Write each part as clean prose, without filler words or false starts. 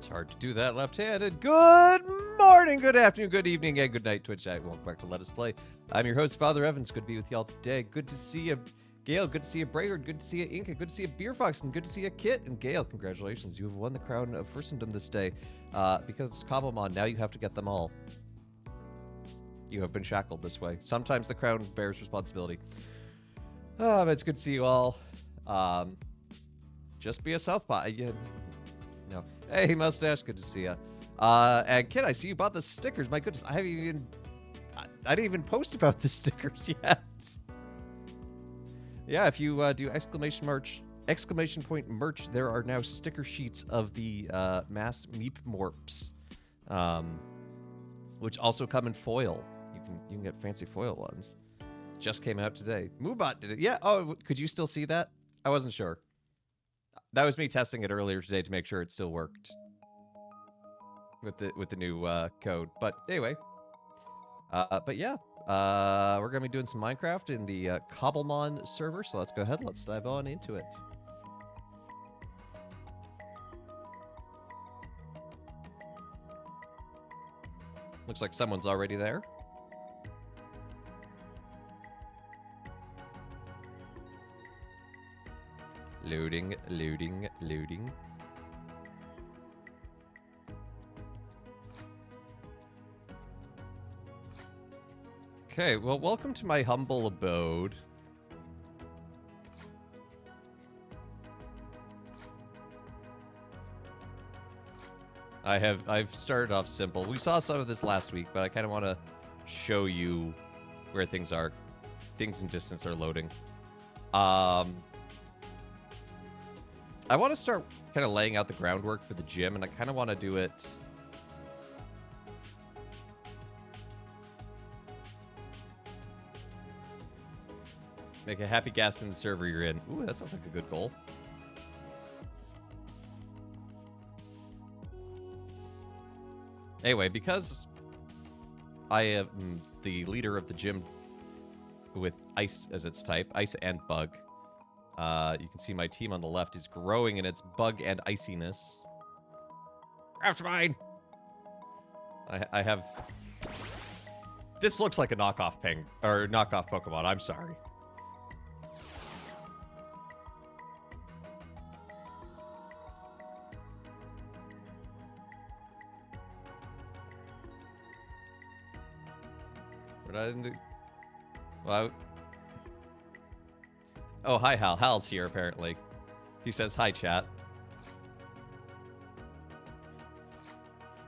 It's hard to do that left-handed. Good morning, good afternoon, good evening, and good night, Twitch chat. Welcome back to Let Us Play. I'm your host, Father Evans. Good to be with y'all today. Good to see you, Gail. Good to see you, Brayward. Good to see you, Inca. Good to see you, Beer Fox. And good to see you, Kit. And Gail, congratulations. You have won the crown of Firstendom this day. Because it's Cobblemon, now you have to get them all. You have been shackled this way. Sometimes the crown bears responsibility. But it's good to see you all. Just be a Southpaw. No. Hey, Mustache, good to see ya. And Kid, I see you bought the stickers. My goodness, I didn't even post about the stickers yet. Yeah, if you do exclamation point merch, there are now sticker sheets of the mass Meep Morps, which also come in foil. You can get fancy foil ones. Just came out today. Moobot did it. Yeah. Oh, could you still see that? I wasn't sure. That was me testing it earlier today to make sure it still worked with the new code. But anyway, but yeah, we're gonna be doing some Minecraft in the Cobblemon server. So let's go ahead. Let's dive on into it. Looks like someone's already there. Loading, loading, loading. Okay, well, welcome to my humble abode. I've started off simple. We saw some of this last week, but I kind of want to show you where things are. Things in distance are loading. I want to start kind of laying out the groundwork for the gym, and I kind of want to do it... Make a happy gas in the server you're in. Ooh, that sounds like a good goal. Anyway, because I am the leader of the gym with Ice as its type, Ice and Bug, you can see my team on the left is growing in its bug and iciness. Craft mine! I have... This looks like a knockoff knockoff Pokemon, I'm sorry. But I didn't... Well, Oh, hi, Hal. Hal's here, apparently. He says, hi, chat.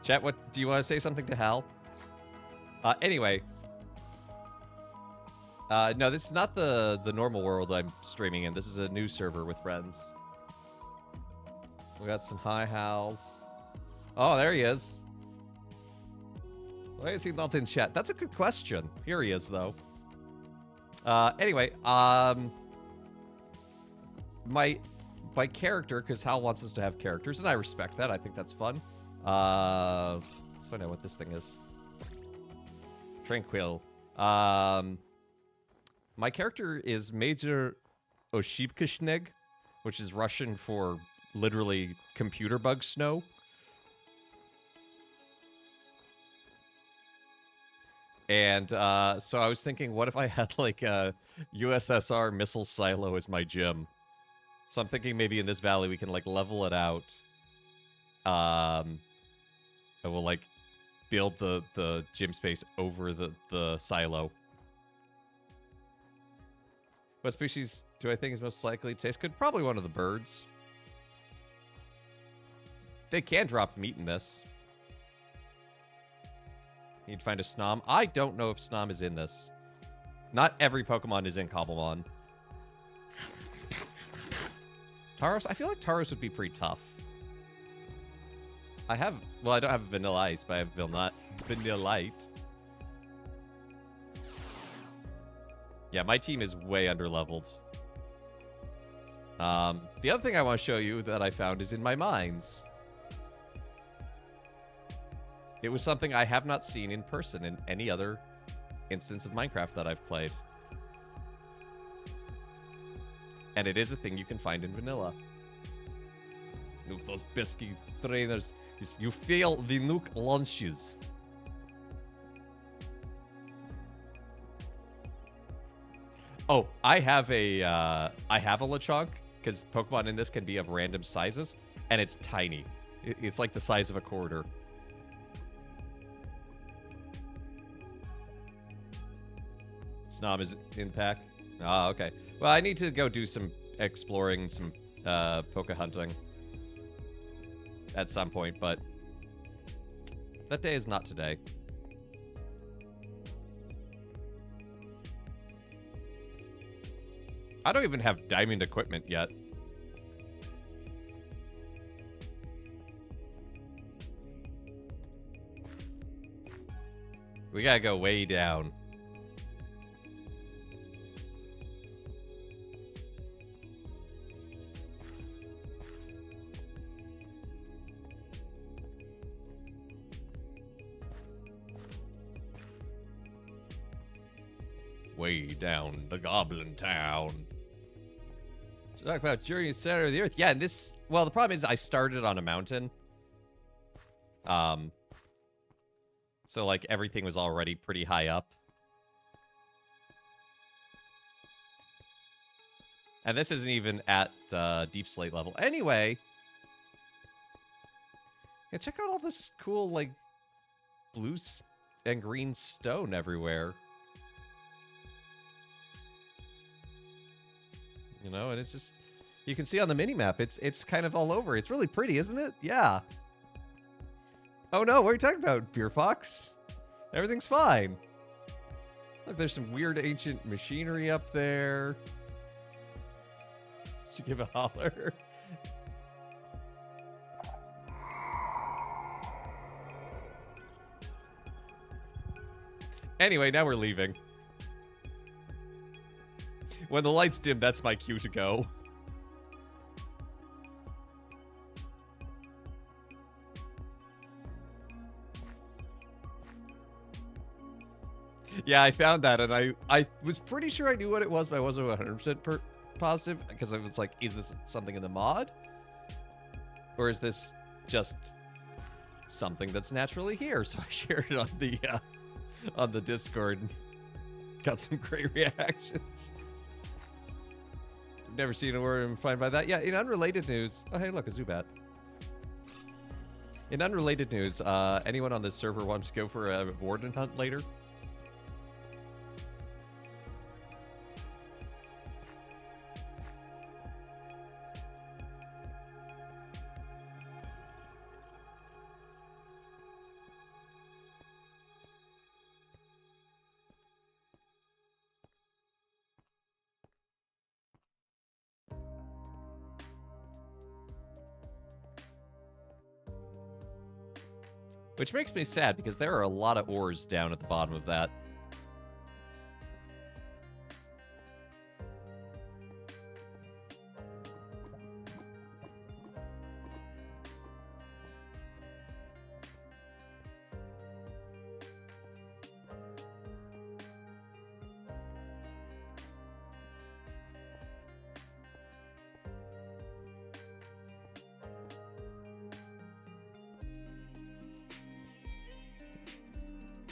Chat, what do you want to say something to Hal? Anyway. No, this is not the normal world I'm streaming in. This is a new server with friends. We got some hi, Hals. Oh, there he is. Why is he not in chat? That's a good question. Here he is, though. Anyway, my character, because Hal wants us to have characters, and I respect that. I think that's fun. Let's find out what this thing is. Tranquil. My character is Major Oshipkashneg, which is Russian for literally computer bug snow. And so I was thinking, what if I had like a USSR missile silo as my gym? So I'm thinking maybe in this valley we can like level it out. And we'll like build the gym space over the silo. What species do I think is most likely to taste good? Probably one of the birds. They can drop meat in this. Need to find a Snom. I don't know if Snom is in this. Not every Pokemon is in Cobblemon. Tauros? I feel like Tauros would be pretty tough. I don't have Vanilla Ice, but I have Vanillite. Yeah, my team is way underleveled. The other thing I want to show you that I found is in my mines. It was something I have not seen in person in any other instance of Minecraft that I've played. And it is a thing you can find in vanilla. Look, those pesky trainers. You feel the nuke launches. Oh, I have a Lechonk, because Pokemon in this can be of random sizes, and it's tiny. It's like the size of a quarter. Snom is in pack. Ah, okay. Well, I need to go do some exploring, some Poke hunting at some point, but that day is not today. I don't even have diamond equipment yet. We gotta go way down. Way down the Goblin Town. Talk about Journey to the Center of the Earth. Yeah, and this... Well, the problem is I started on a mountain. So, like, everything was already pretty high up. And this isn't even at Deep Slate level. Anyway... Yeah, check out all this cool, like, blue and green stone everywhere. You know, and it's just... You can see on the mini-map, it's kind of all over. It's really pretty, isn't it? Yeah. Oh no, what are you talking about, Beer Fox? Everything's fine. Look, there's some weird ancient machinery up there. Should give a holler. Anyway, now we're leaving. When the lights dim, that's my cue to go. Yeah, I found that, and I was pretty sure I knew what it was, but I wasn't 100% positive, because I was like, is this something in the mod? Or is this just something that's naturally here? So I shared it on the Discord and got some great reactions. Never seen a word I'm fine by that. Yeah, in unrelated news... Oh, hey, look, a Zubat. In unrelated news, anyone on this server wants to go for a warden hunt later? Which makes me sad, because there are a lot of ores down at the bottom of that.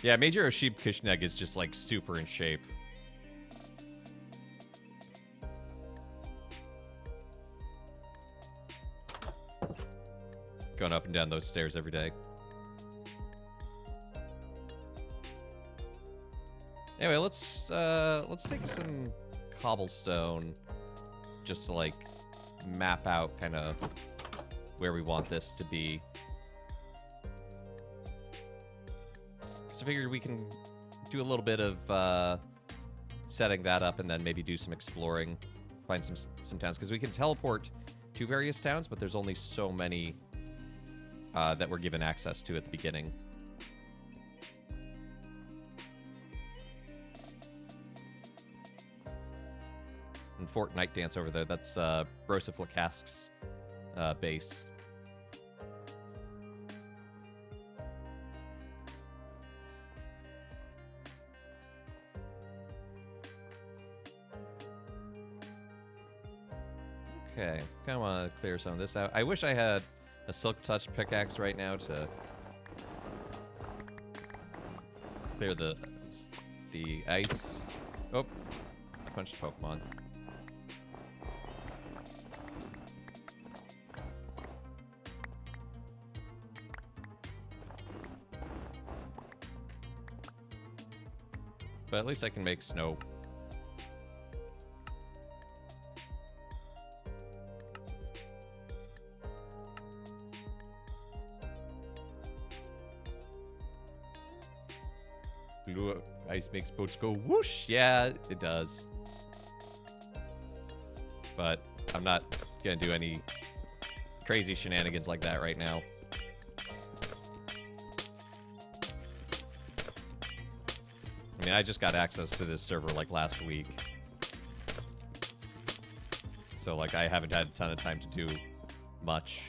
Yeah, Major Oshib Kishneg is just, like, super in shape. Going up and down those stairs every day. Anyway, let's take some cobblestone just to, like, map out kind of where we want this to be. So I figured we can do a little bit of setting that up and then maybe do some exploring, find some towns, because we can teleport to various towns, but there's only so many that we're given access to at the beginning. And Fort Night Dance over there, that's Brosiflacask's base. Okay, kind of want to clear some of this out. I wish I had a Silk Touch pickaxe right now to clear the ice. Oh, I punched a Pokemon. But at least I can make snow. Blue ice makes boats go whoosh. Yeah, it does. But I'm not gonna do any crazy shenanigans like that right now. I mean, I just got access to this server like last week. So like I haven't had a ton of time to do much.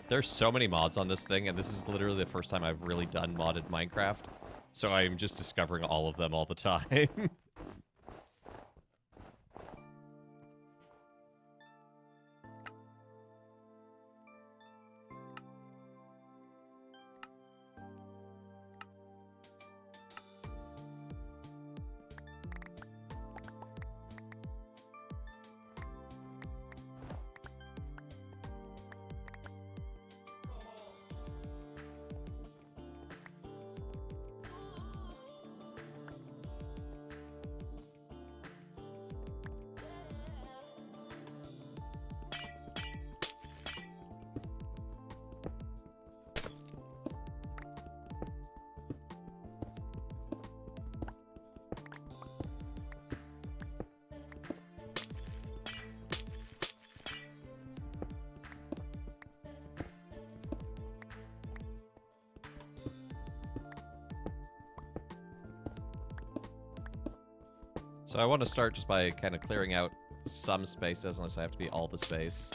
There's so many mods on this thing, and this is literally the first time I've really done modded Minecraft. So I'm just discovering all of them all the time. So I want to start just by kind of clearing out some spaces, unless I have to be all the space.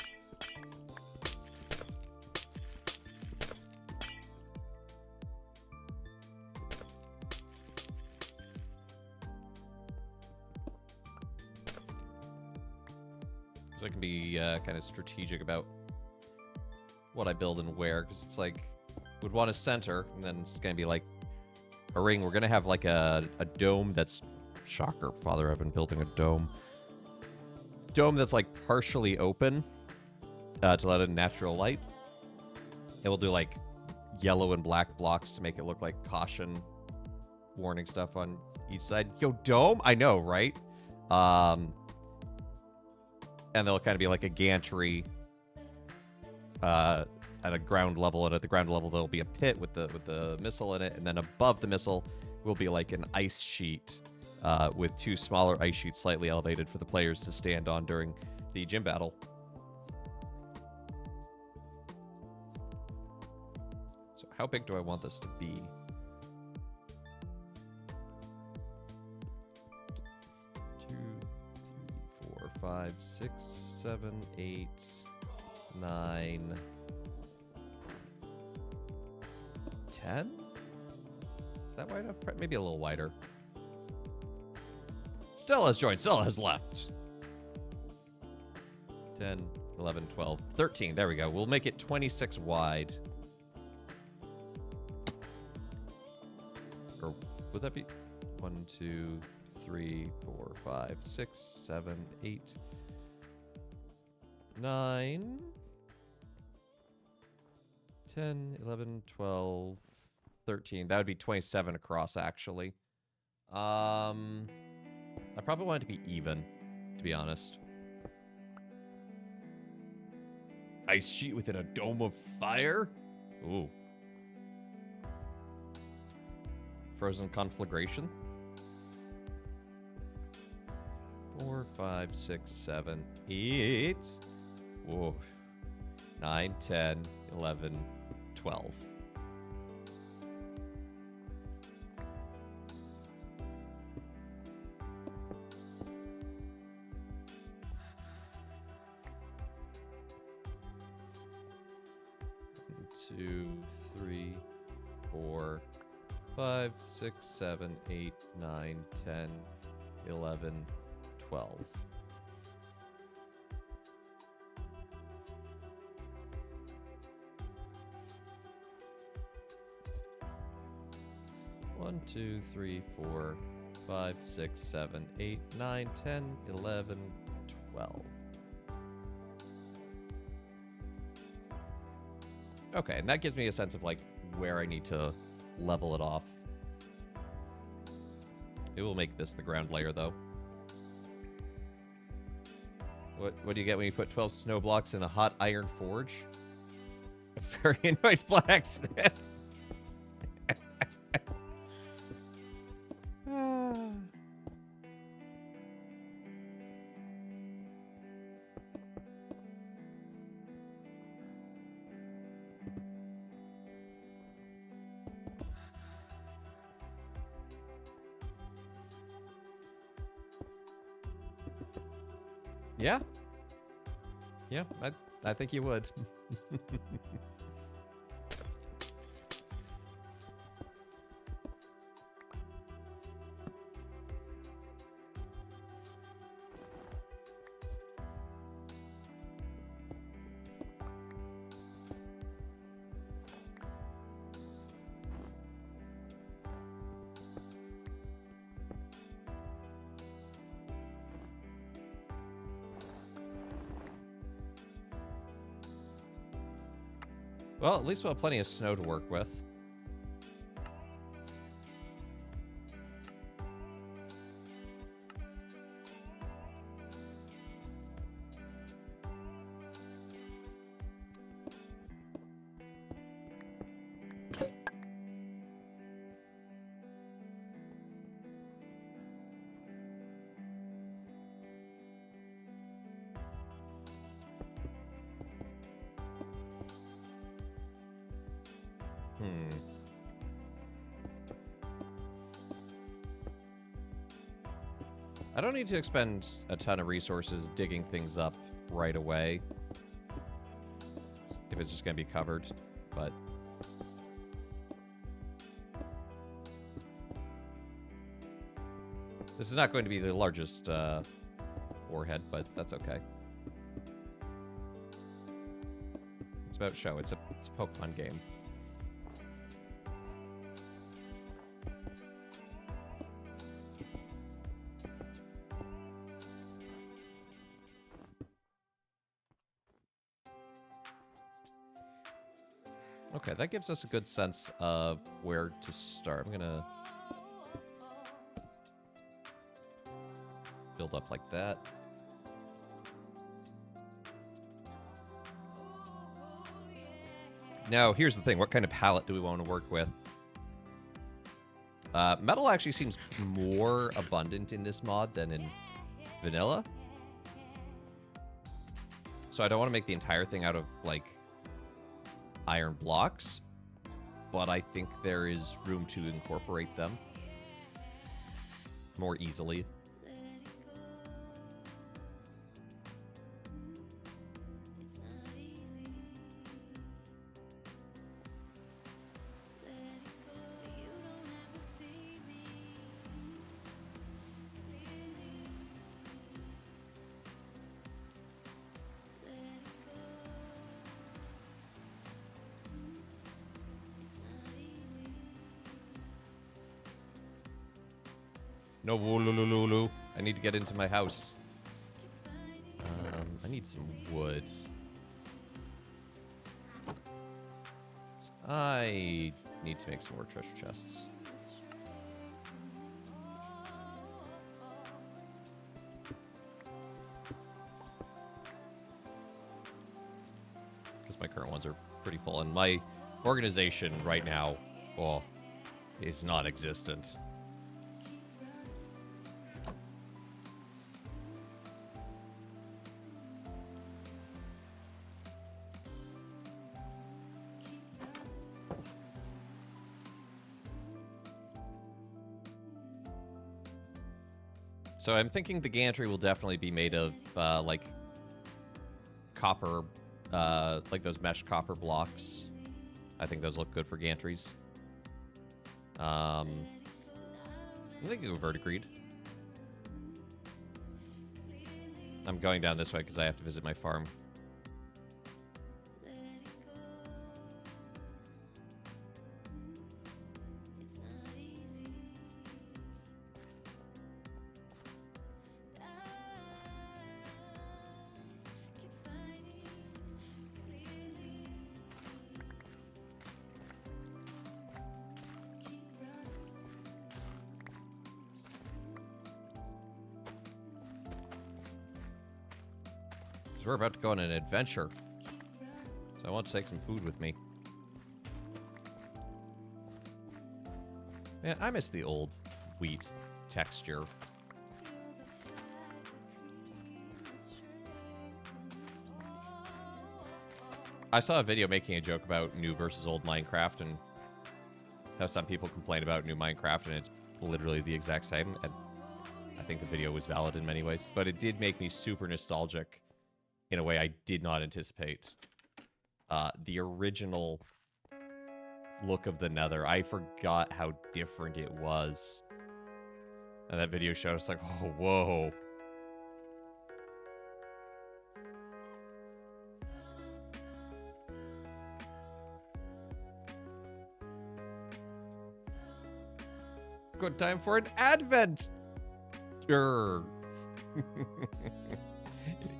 Because I can be kind of strategic about what I build and where, because it's like, would want a center, and then it's going to be like a ring. We're going to have like a dome that's... Shocker, Father Evan building a dome. Dome that's like partially open to let in natural light. And we'll do like yellow and black blocks to make it look like caution warning stuff on each side. Yo, dome? I know, right? And they'll kind of be like a gantry at a ground level, and at the ground level there'll be a pit with the missile in it, and then above the missile will be like an ice sheet. With two smaller ice sheets slightly elevated for the players to stand on during the gym battle. So how big do I want this to be? 2, 3, 4, 5, 6, 7, 8, 9, 10? Is that wide enough? Maybe a little wider. Stella has joined. Stella has left. 10, 11, 12, 13. There we go. We'll make it 26 wide. Or would that be 1, 2, 3, 4, 5, 6, 7, 8, 9, 10, 11, 12, 13. That would be 27 across, actually. I probably want it to be even, to be honest. Ice sheet within a dome of fire? Ooh. Frozen conflagration? 4, 5, 6, 7, 8. Whoa. 9, 10, 11, 12. Two, 3, 4, 5, 6, 7, 8, 9, 10, 11, 12. One, 2, 3, 4, 5, 6, 7, 8, 9, 10, 11, 12. Okay, and that gives me a sense of, like, where I need to level it off. It will make this the ground layer, though. What do you get when you put 12 snow blocks in a hot iron forge? A very annoyed blacksmith. Yeah. Yeah, I think you would. Well, at least we'll have plenty of snow to work with. I don't need to expend a ton of resources digging things up right away, if it's just going to be covered, but... This is not going to be the largest warhead, but that's okay. It's about show. It's a Pokemon game. Okay, that gives us a good sense of where to start. I'm gonna build up like that. Now, here's the thing. What kind of palette do we want to work with? Metal actually seems more abundant in this mod than in vanilla. So I don't want to make the entire thing out of, like, iron blocks, but I think there is room to incorporate them more easily. No, Woolululu. I need to get into my house. I need some wood. I need to make some more treasure chests. Because my current ones are pretty full. And my organization right now, well, is non-existent. So I'm thinking the gantry will definitely be made of, like, copper, like those mesh copper blocks. I think those look good for gantries. I think you go verdigreed. I'm going down this way because I have to visit my farm. We're about to go on an adventure, so I want to take some food with me. Man, I miss the old wheat texture. I saw a video making a joke about new versus old Minecraft and how some people complain about new Minecraft and it's literally the exact same. And I think the video was valid in many ways, but it did make me super nostalgic in a way I did not anticipate. The original look of the Nether, I forgot how different it was. And that video showed us like, oh, whoa. Good time for an advent. It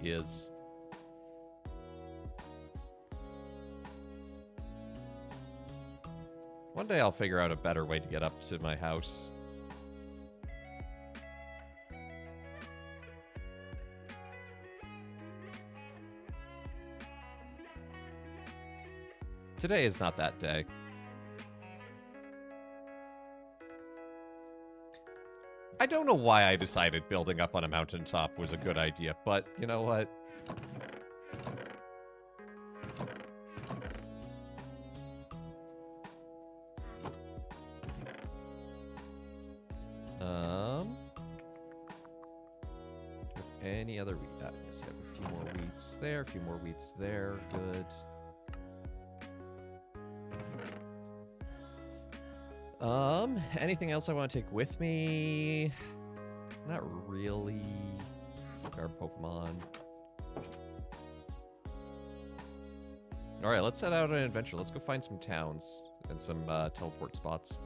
is. One day I'll figure out a better way to get up to my house. Today is not that day. I don't know why I decided building up on a mountaintop was a good idea, but you know what? Any other wheat? Yes, I have a few more wheats there, a few more wheats there. Good. Anything else I want to take with me? Not really. Our Pokemon. All right, let's set out on an adventure. Let's go find some towns and some teleport spots.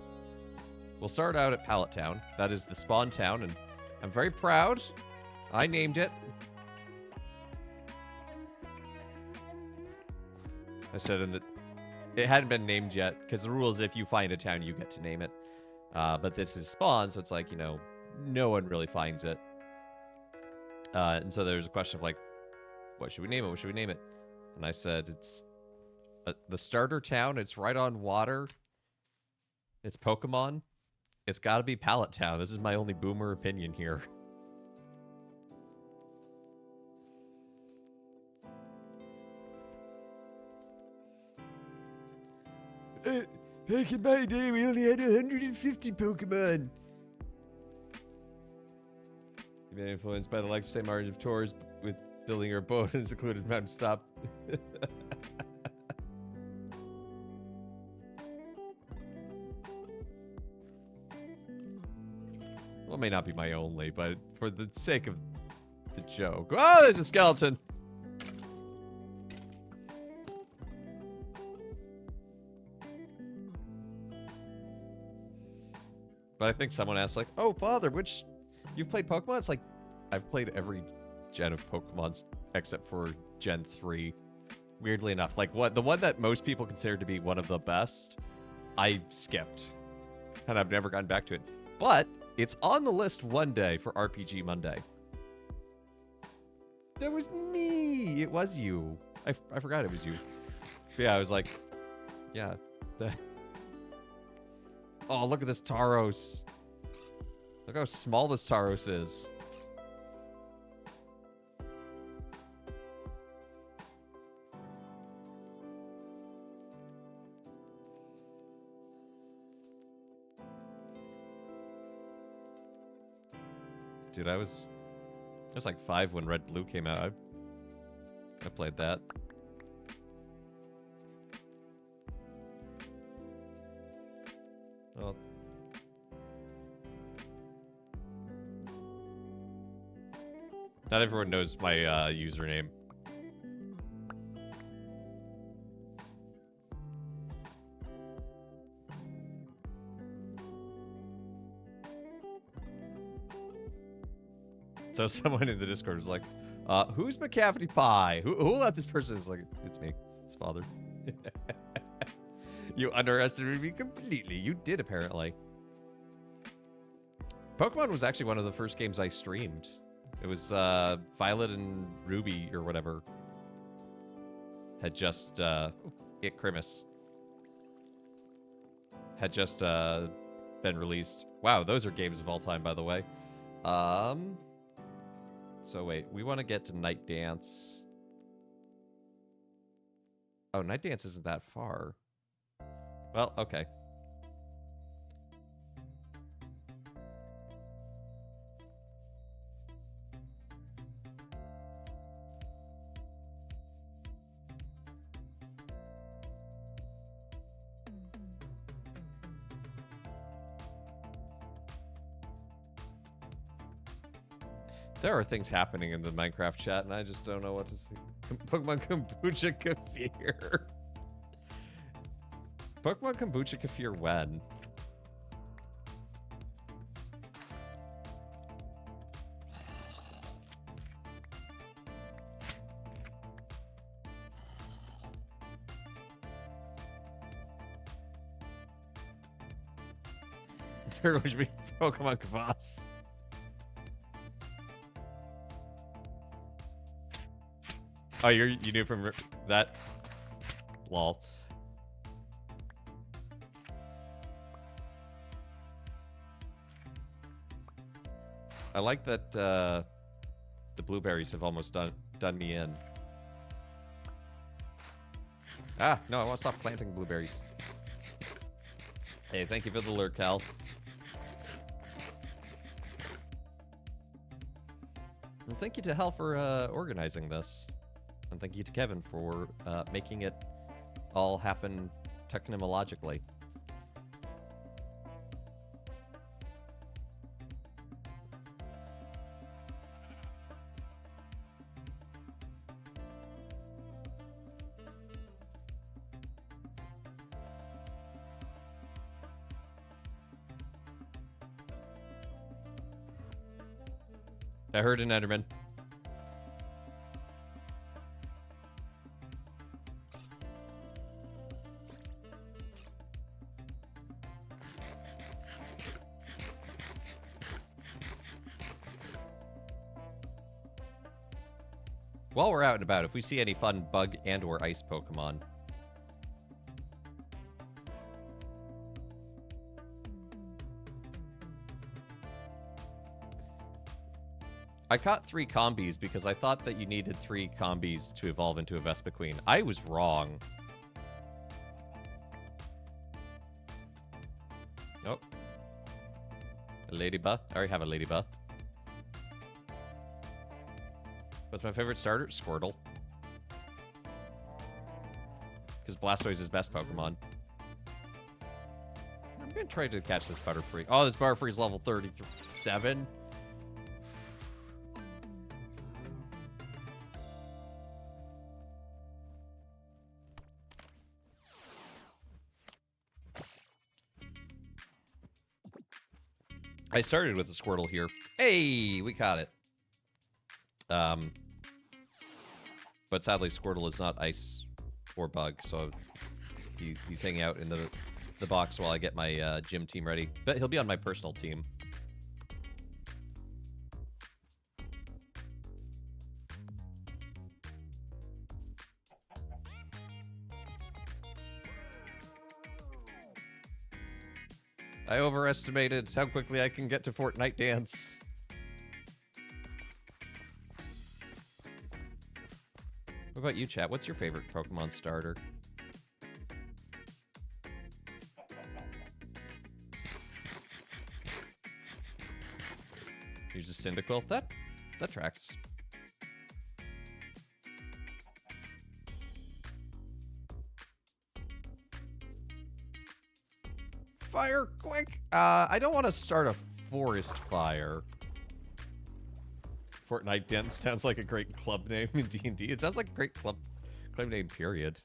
We'll start out at Pallet Town. That is the spawn town, and I'm very proud. I named it. I said in the... It hadn't been named yet, because the rule is if you find a town, you get to name it. But this is spawn, so it's like, you know, no one really finds it. And so there's a question of like, what should we name it? What should we name it? And I said, it's the starter town. It's right on water. It's Pokemon. It's got to be Pallet Town. This is my only boomer opinion here. Back in my day, we only had 150 Pokemon. You've been influenced by the likes of St. Martin of Tours with building your boat in a secluded mountain stop. Well, it may not be my only, but for the sake of the joke. Oh, there's a skeleton. But I think someone asked, like, oh, Father, which... You've played Pokemon? It's like, I've played every gen of Pokemon except for Gen 3. Weirdly enough. Like, what the one that most people consider to be one of the best, I skipped. And I've never gotten back to it. But it's on the list one day for RPG Monday. That was me! It was you. I forgot it was you. But yeah, I was like, yeah. Oh, look at this Tauros. Look how small this Tauros is. Dude, I was like 5 when Red Blue came out. I played that. Well, not everyone knows my username. So someone in the Discord was like, who's McCavity Pie? Who let this person? Is like, it's me. It's Father. You underestimated me completely. You did, apparently. Pokemon was actually one of the first games I streamed. It was Violet and Ruby or whatever. Had just, Krimis. Had just been released. Wow, those are games of all time, by the way. So wait, we want to get to Night Dance. Oh, Night Dance isn't that far. Well, okay. There are things happening in the Minecraft chat, and I just don't know what to say. Pokemon Kombucha Kefir. Pokemon Kombucha Kefir when? There would be Pokemon Kvass. Oh, you knew from that? Lol. I like that the blueberries have almost done me in. Ah, no, I want to stop planting blueberries. Hey, thank you for the lure, Cal. And thank you to Hal for organizing this. And thank you to Kevin for making it all happen technologically. I heard an Enderman. While we're out and about, if we see any fun bug and or ice Pokemon. I caught 3 combis because I thought that you needed 3 combis to evolve into a Vespiquen. I was wrong. Oh. A Ladybug. I already have a Ladybug. What's my favorite starter? Squirtle. Because Blastoise is best Pokemon. I'm going to try to catch this Butterfree. Oh, this Butterfree's level 37. I started with a Squirtle here. Hey, we caught it. But sadly, Squirtle is not ice or bug, so he's hanging out in the box while I get my gym team ready. But he'll be on my personal team. I overestimated how quickly I can get to Fortnite Dance. What about you, chat? What's your favorite Pokemon starter? Here's a Cyndaquil. That tracks. Fire, quick! I don't want to start a forest fire. Fortnite Den sounds like a great club name in D&D. It sounds like a great club name, period.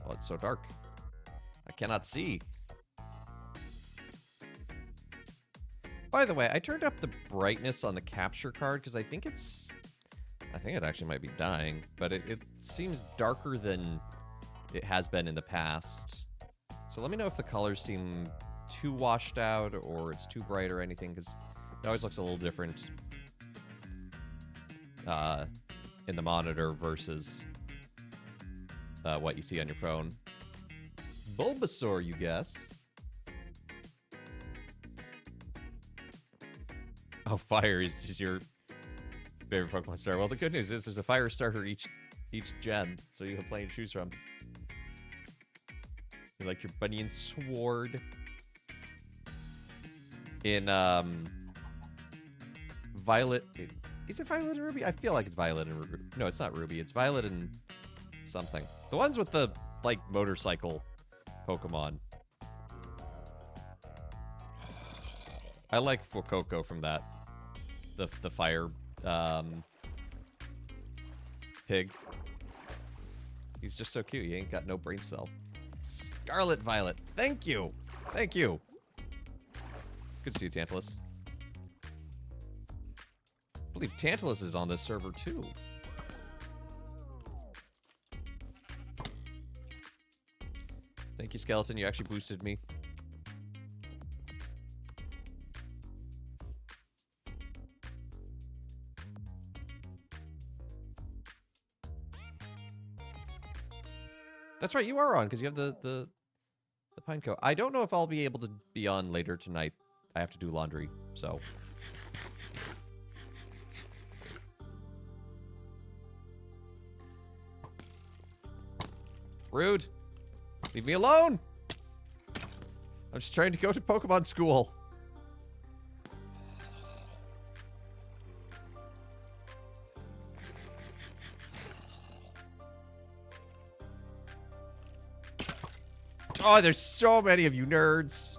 Oh, it's so dark. I cannot see. By the way, I turned up the brightness on the capture card because I think it actually might be dying, but it seems darker than it has been in the past. So let me know if the colors seem too washed out or it's too bright or anything, because it always looks a little different in the monitor versus what you see on your phone. Bulbasaur, you guess? Oh, fire is your favorite Pokemon star. Well, the good news is there's a fire starter each gen, so you have plenty to choose from. You like your Bunyan Sword. In Violet, is it Violet and Ruby? I feel like it's Violet and Ruby. No, it's not Ruby. It's Violet and something. The ones with the like motorcycle Pokemon. I like Fuecoco from that. The fire pig. He's just so cute. He ain't got no brain cell. Scarlet Violet. Thank you. Thank you. Good to see you, Tantalus. I believe Tantalus is on this server too. Thank you, Skeleton. You actually boosted me. That's right, you are on because you have the Pineco. I don't know if I'll be able to be on later tonight. I have to do laundry, so. Rude. Leave me alone. I'm just trying to go to Pokemon school. Oh, there's so many of you nerds.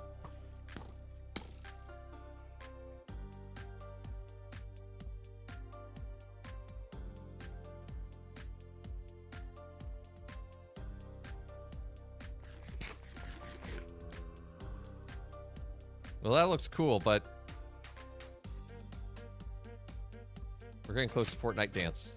Well, that looks cool, but we're getting close to Fortnite Dance.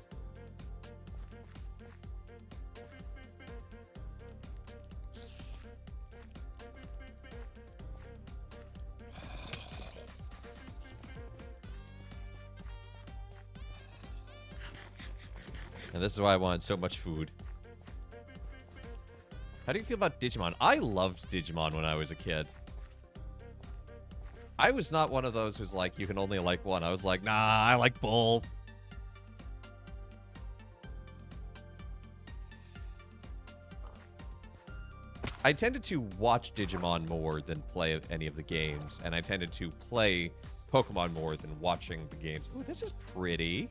And this is why I wanted so much food. How do you feel about Digimon? I loved Digimon when I was a kid. I was not one of those who's like, you can only like one. I was like, nah, I like both. I tended to watch Digimon more than play any of the games, and I tended to play Pokemon more than watching the games. Oh, this is pretty.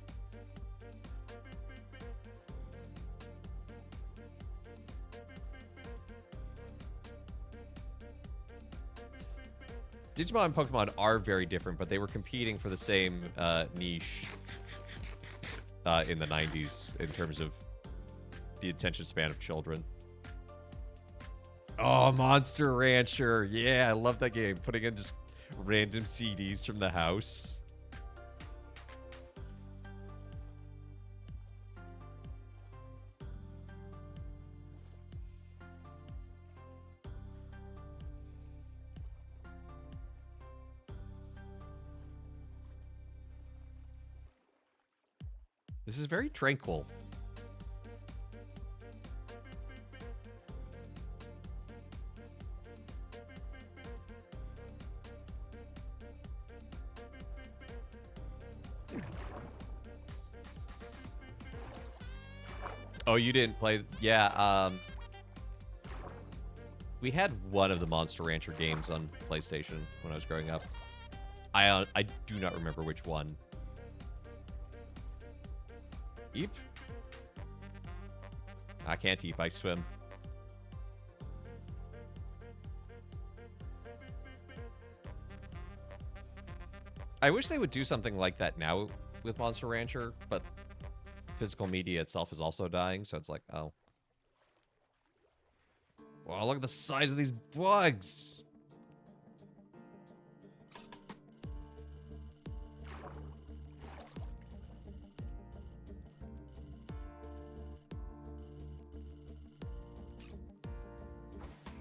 Digimon and Pokemon are very different, but they were competing for the same niche in the 90s in terms of the attention span of children. Oh, Monster Rancher. Yeah, I love that game. Putting in just random CDs from the house. This is very tranquil. Oh, you didn't play? Yeah, We had one of the Monster Rancher games on PlayStation when I was growing up. I do not remember which one. Eep? I can't eep, I swim. I wish they would do something like that now with Monster Rancher, but physical media itself is also dying, so it's like, oh. Wow, look at the size of these bugs!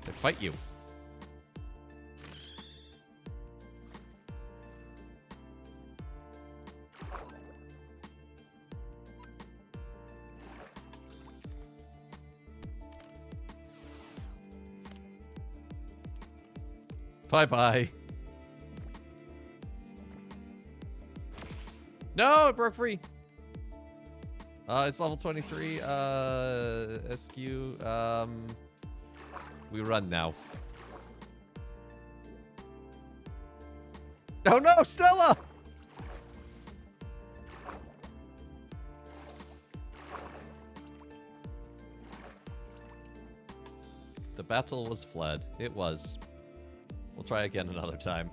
They fight you. Bye-bye. No, it broke free. It's level 23. SQ. We run now. Oh no, Stella! The battle was fled. It was. We'll try again another time.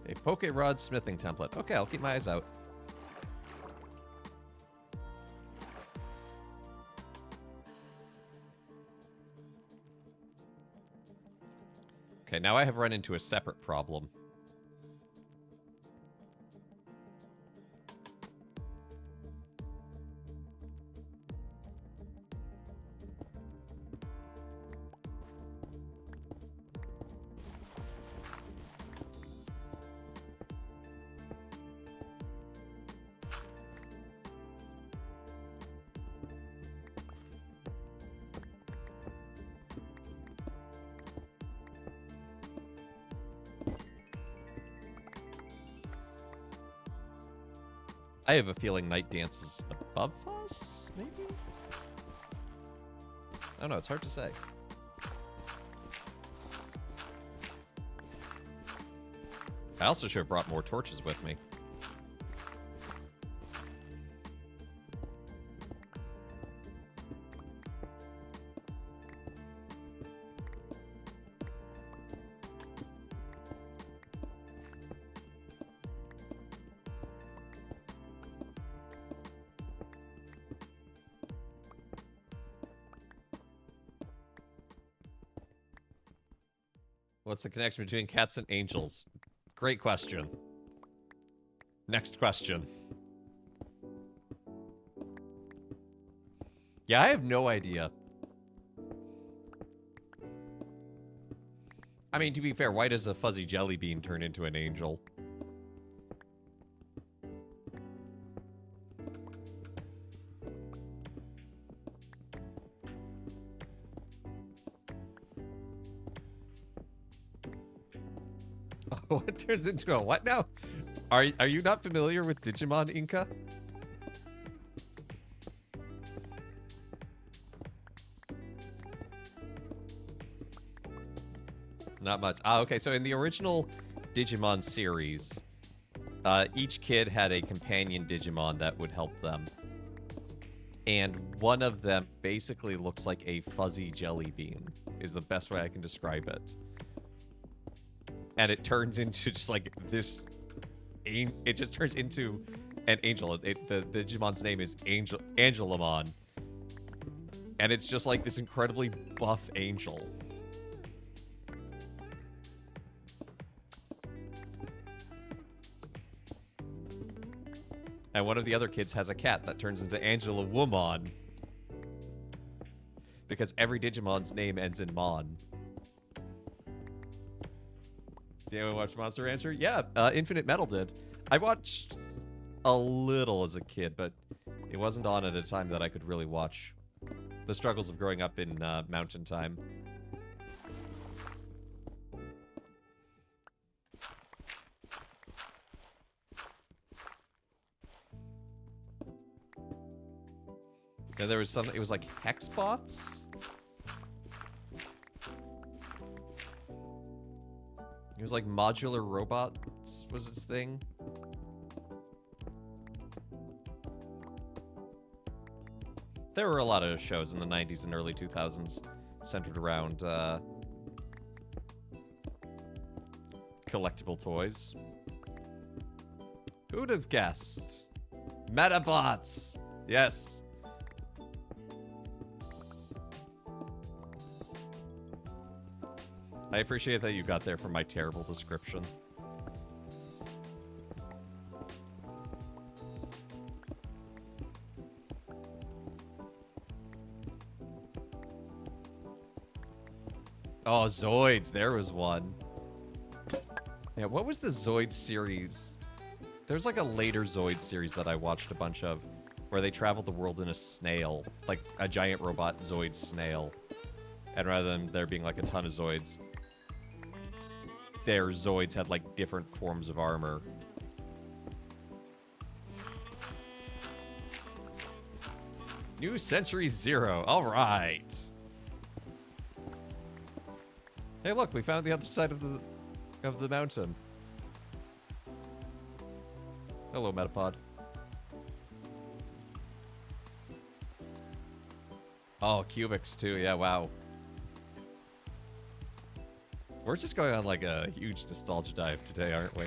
A Poke Rod smithing template. Okay, I'll keep my eyes out. Okay, now I have run into a separate problem. I have a feeling Night Dance is above us, maybe? I don't know, it's hard to say. I also should have brought more torches with me. What's the connection between cats and angels? Great question. Next question. Yeah, I have no idea. I mean, to be fair, why does a fuzzy jelly bean turn into an angel? What turns into a what now? Are you not familiar with Digimon Inca? Not much. Ah, okay. So in the original Digimon series, each kid had a companion Digimon that would help them. And one of them basically looks like a fuzzy jelly bean, is the best way I can describe it. And it turns into just like this... It just turns into an angel. The Digimon's name is Angelamon. And it's just like this incredibly buff angel. And one of the other kids has a cat that turns into Angelawomon. Because every Digimon's name ends in Mon. Did anyone watch Monster Rancher? Yeah, Infinite Metal did. I watched a little as a kid, but It wasn't on at a time that I could really watch the struggles of growing up in Mountain Time. Yeah, there was some. It was like Hexbots. It was like modular robots was its thing. There were a lot of shows in the 90s and early 2000s centered around collectible toys. Who'd have guessed? Metabots! Yes. I appreciate that you got there from my terrible description. Oh, Zoids. There was one. Yeah, what was the Zoid series? There's like a later Zoid series that I watched a bunch of where they traveled the world in a snail. Like a giant robot Zoid snail. And rather than there being like a ton of Zoids, their Zoids had like different forms of armor. New Century Zero. All right. Hey, look, we found the other side of the mountain. Hello, Metapod. Oh, Cubics too. Yeah, wow. We're just going on like a huge nostalgia dive today, aren't we?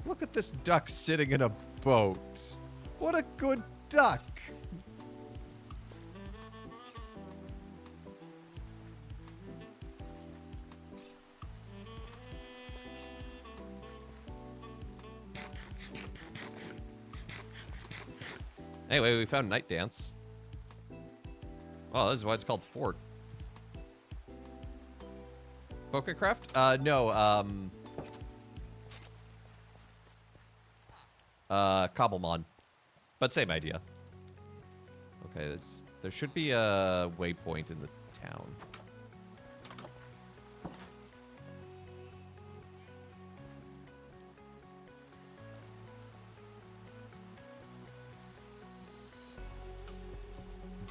Look at this duck sitting in a boat. What a good duck. Anyway, we found Night Dance. Oh, this is why it's called Fort. Pokecraft? No, Cobblemon. But same idea. Okay, there should be a waypoint in the town.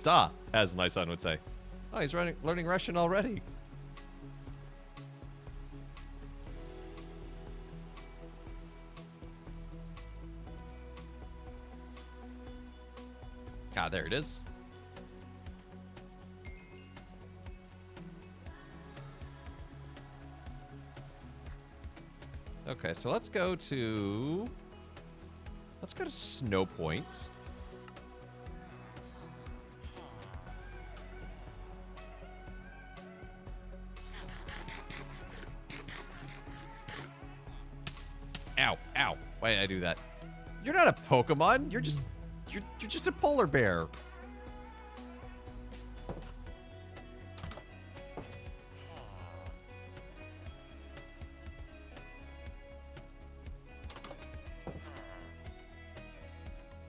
Da, as my son would say. Oh, he's learning Russian already. Ah, there it is. Okay, so let's go to Snow Point. Ow, ow. Why did I do that? You're not a Pokemon. You're just a polar bear.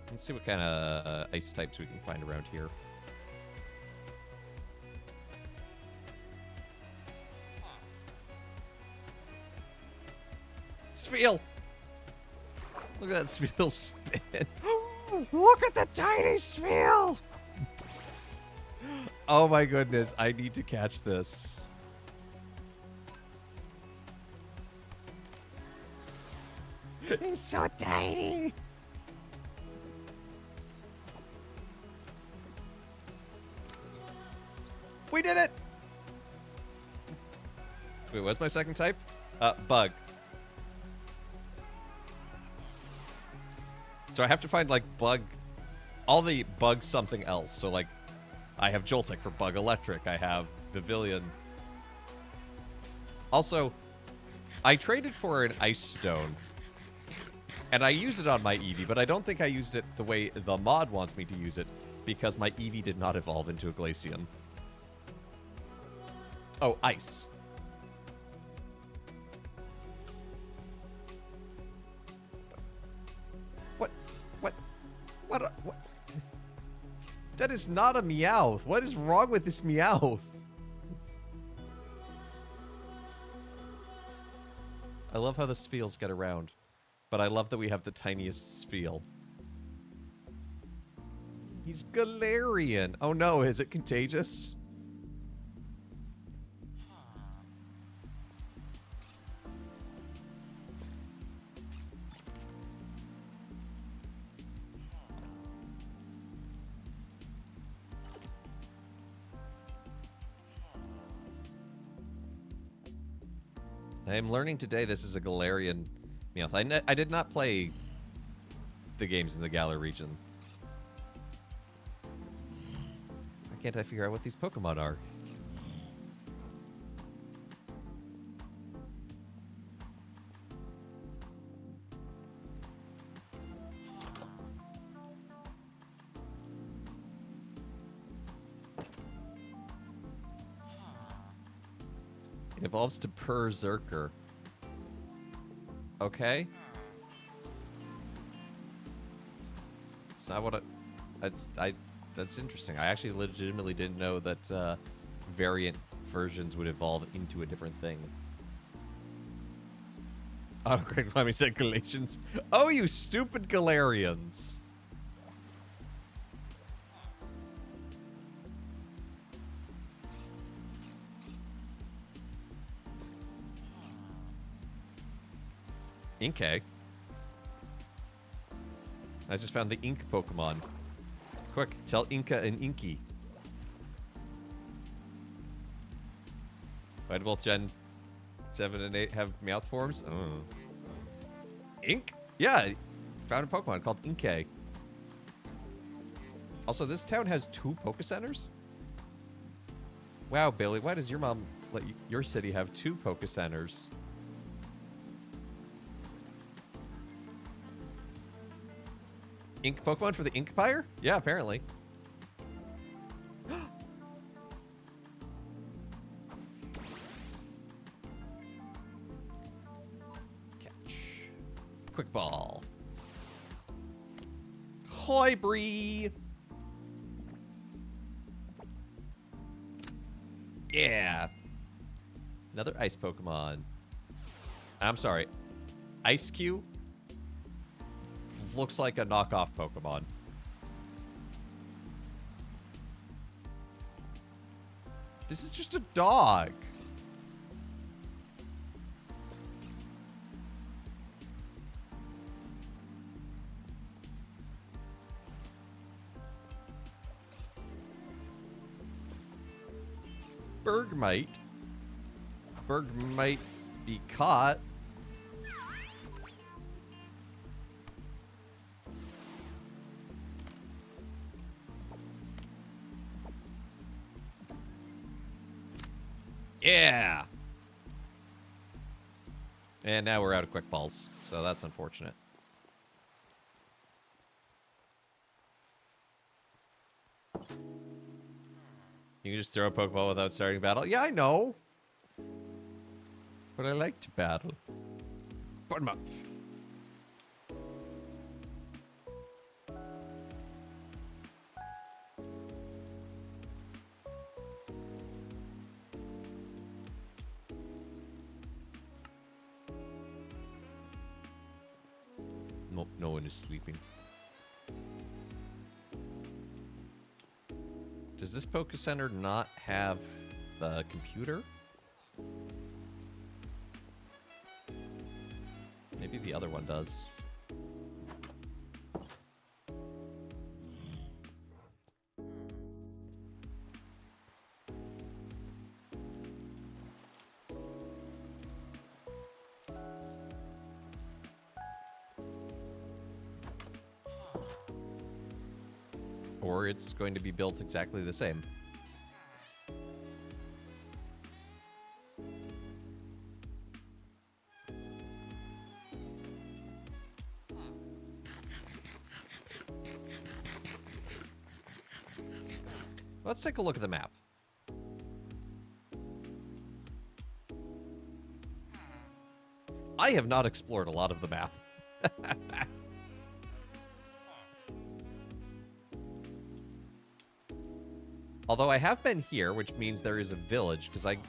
Let's see what kind of ice types we can find around here. Spheal! Look at that Spheal spin. Look at the tiny Spheal! Oh my goodness, I need to catch this. He's so tiny! We did it! Wait, what's my second type? Bug. So I have to find, like, bug... all the bug something else. So, like, I have Joltik for bug electric. I have Pavilion. Also, I traded for an ice stone. And I used it on my Eevee, but I don't think I used it the way the mod wants me to use it, because my Eevee did not evolve into a Glaceon. Oh, ice. What? What? What? That is not a Meowth. What is wrong with this Meowth? I love how the Spheals get around. But I love that we have the tiniest Spheal. He's Galarian. Oh no, is it contagious? I am learning today this is a Galarian Meowth. I did not play the games in the Galar region. Why can't I figure out what these Pokemon are? It evolves to Berserker. Okay. It's not what that's interesting. I actually legitimately didn't know that variant versions would evolve into a different thing. Oh, Greg Mommy said Galatians. Oh, you stupid Galarians. Inkay. I just found the Ink Pokemon. Quick, tell Inka and Inky. Why do both Gen 7 and 8 have Meowth forms? Oh. Ink? Yeah, found a Pokemon called Inkay. Also, this town has 2 Pokecenters? Wow, Billy, why does your mom let your city have 2 Pokecenters? Ink Pokemon for the Inkpire? Yeah, apparently. Catch. Quick Ball. Hoiberry. Yeah. Another ice Pokemon. I'm sorry. Ice-Q? Looks like a knockoff Pokemon. This is just a dog. Berg might be caught. Yeah! And now we're out of quick balls, so that's unfortunate. You can just throw a Pokeball without starting battle? Yeah, I know! But I like to battle. Put him up. Nope, no one is sleeping. Does this Pokecenter not have the computer? Maybe the other one does. Or it's going to be built exactly the same. Let's take a look at the map. I have not explored a lot of the map. Although I have been here, which means there is a village, because I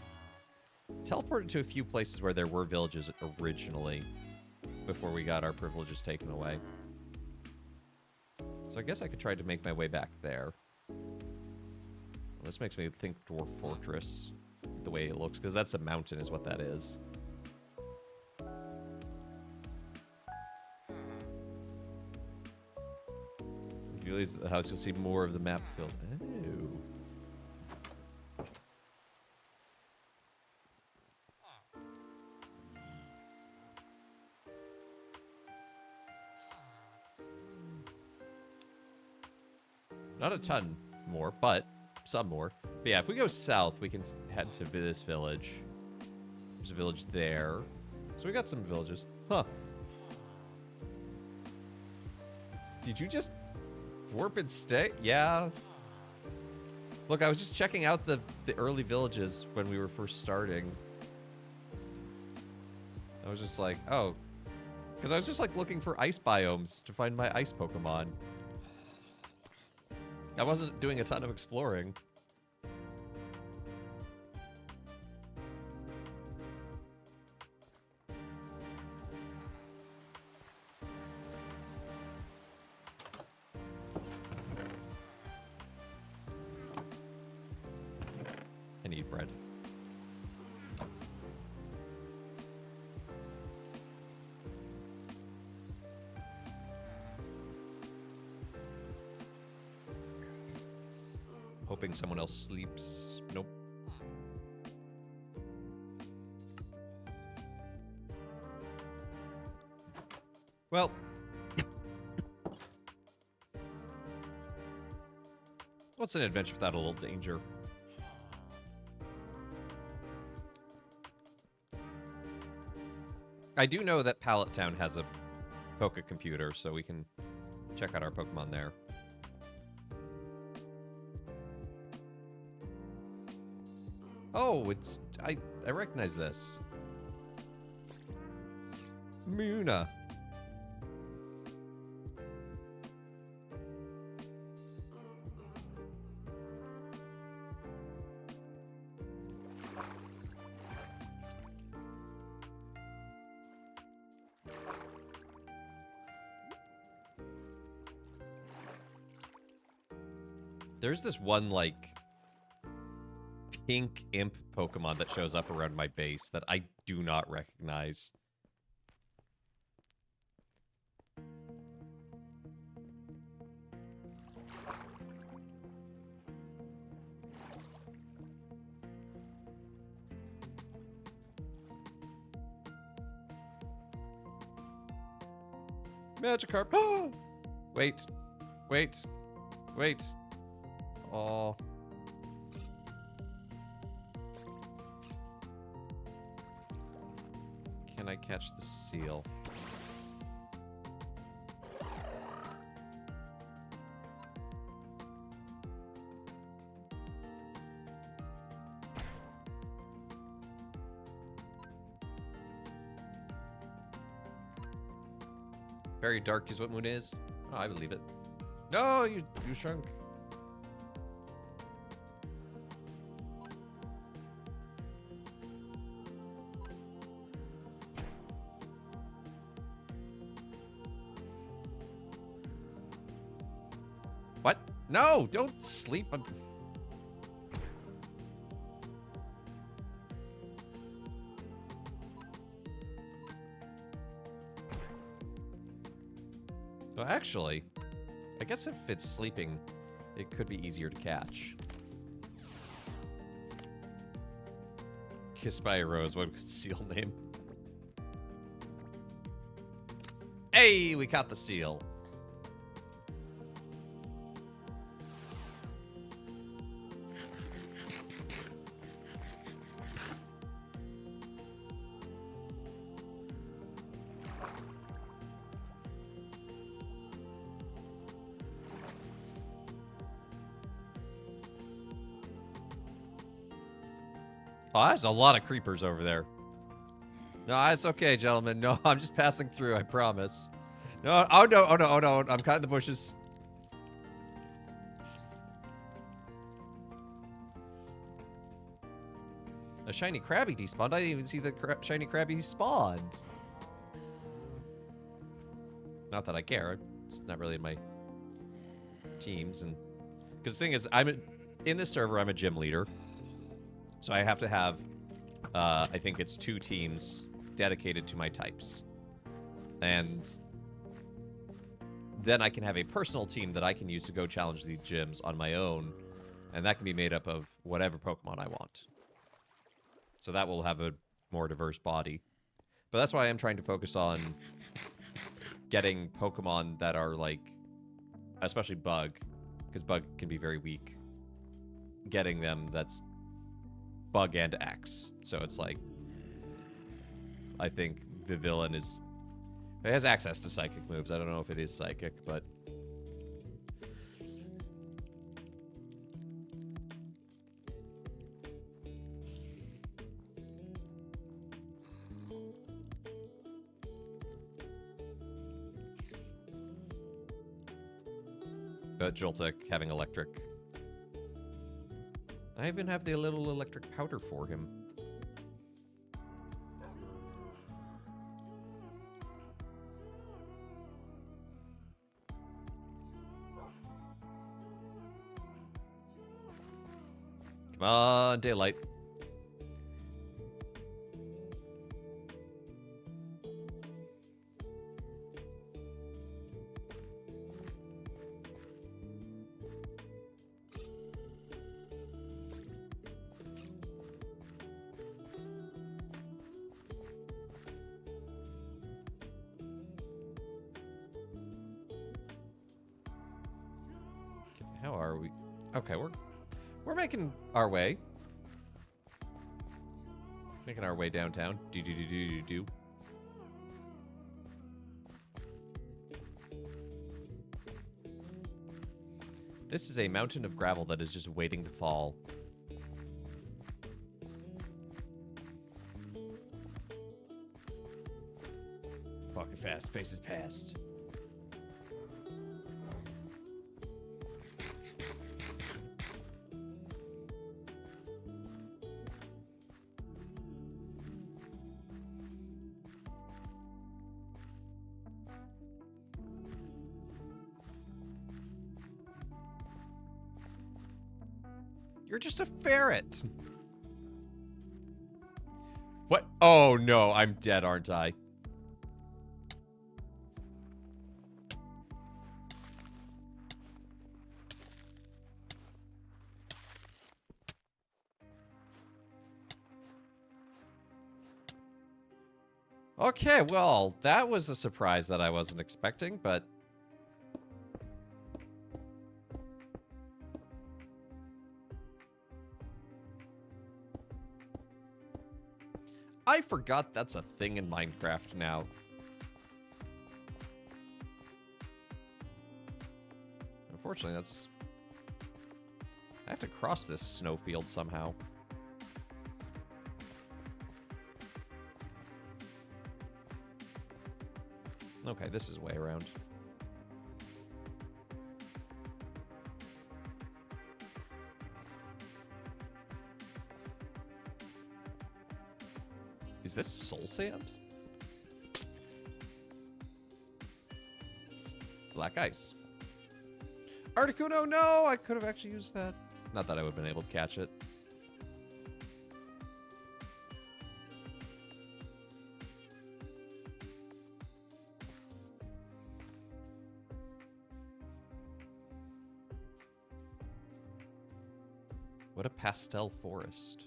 teleported to a few places where there were villages originally, before we got our privileges taken away. So I guess I could try to make my way back there. Well, this makes me think Dwarf Fortress, the way it looks, because that's a mountain is what that is. If you leave the house, you'll see more of the map filled. Oh. Not a ton more, but some more. But yeah, if we go south, we can head to this village. There's a village there. So we got some villages. Huh. Did you just warp and stay? Yeah. Look, I was just checking out the early villages when we were first starting. I was just like, oh. Because I was just like looking for ice biomes to find my ice Pokemon. I wasn't doing a ton of exploring. I need bread. Hoping someone else sleeps. Nope. Well. What's an adventure without a little danger? I do know that Pallet Town has a Poke computer, so we can check out our Pokemon there. Oh, it's... I recognize this. Muna. There's this one, like, pink imp Pokemon that shows up around my base that I do not recognize. Magikarp! Wait. Wait. Wait. Oh. Can I catch the seal? Very dark is what Moon is. Oh, I believe it. No, you shrunk. What? No, don't sleep. Well, actually, I guess if it's sleeping, it could be easier to catch. Kissed by a Rose, what a good seal name. Hey, we caught the seal. Oh, there's a lot of creepers over there. No, it's okay, gentlemen. No, I'm just passing through, I promise. No, oh no, oh no, oh no, I'm caught in the bushes. A shiny Krabby despawned. I didn't even see the shiny Krabby spawned. Not that I care. It's not really in my teams, and because the thing is, in this server. I'm a gym leader, so I have to have. I think it's 2 teams dedicated to my types, and then I can have a personal team that I can use to go challenge these gyms on my own, and that can be made up of whatever Pokemon I want. So that will have a more diverse body. But that's why I'm trying to focus on getting Pokemon that are like, especially Bug, because Bug can be very weak. Getting them that's Bug and X. So it's like, I think Vivillon it has access to psychic moves. I don't know if it is psychic, but Joltik having electric. I even have the little electric powder for him. Come on, daylight. How are we? Okay, we're making our way. Making our way downtown. Do. This is a mountain of gravel that is just waiting to fall. Fucking fast. Faces past. You're just a ferret. What? Oh, no. I'm dead, aren't I? Okay, well, that was a surprise that I wasn't expecting, but... I forgot that's a thing in Minecraft now. Unfortunately, that's... I have to cross this snowfield somehow. Okay, this is way around. Is this soul sand? It's black ice. Articuno, no! I could have actually used that. Not that I would have been able to catch it. What a pastel forest.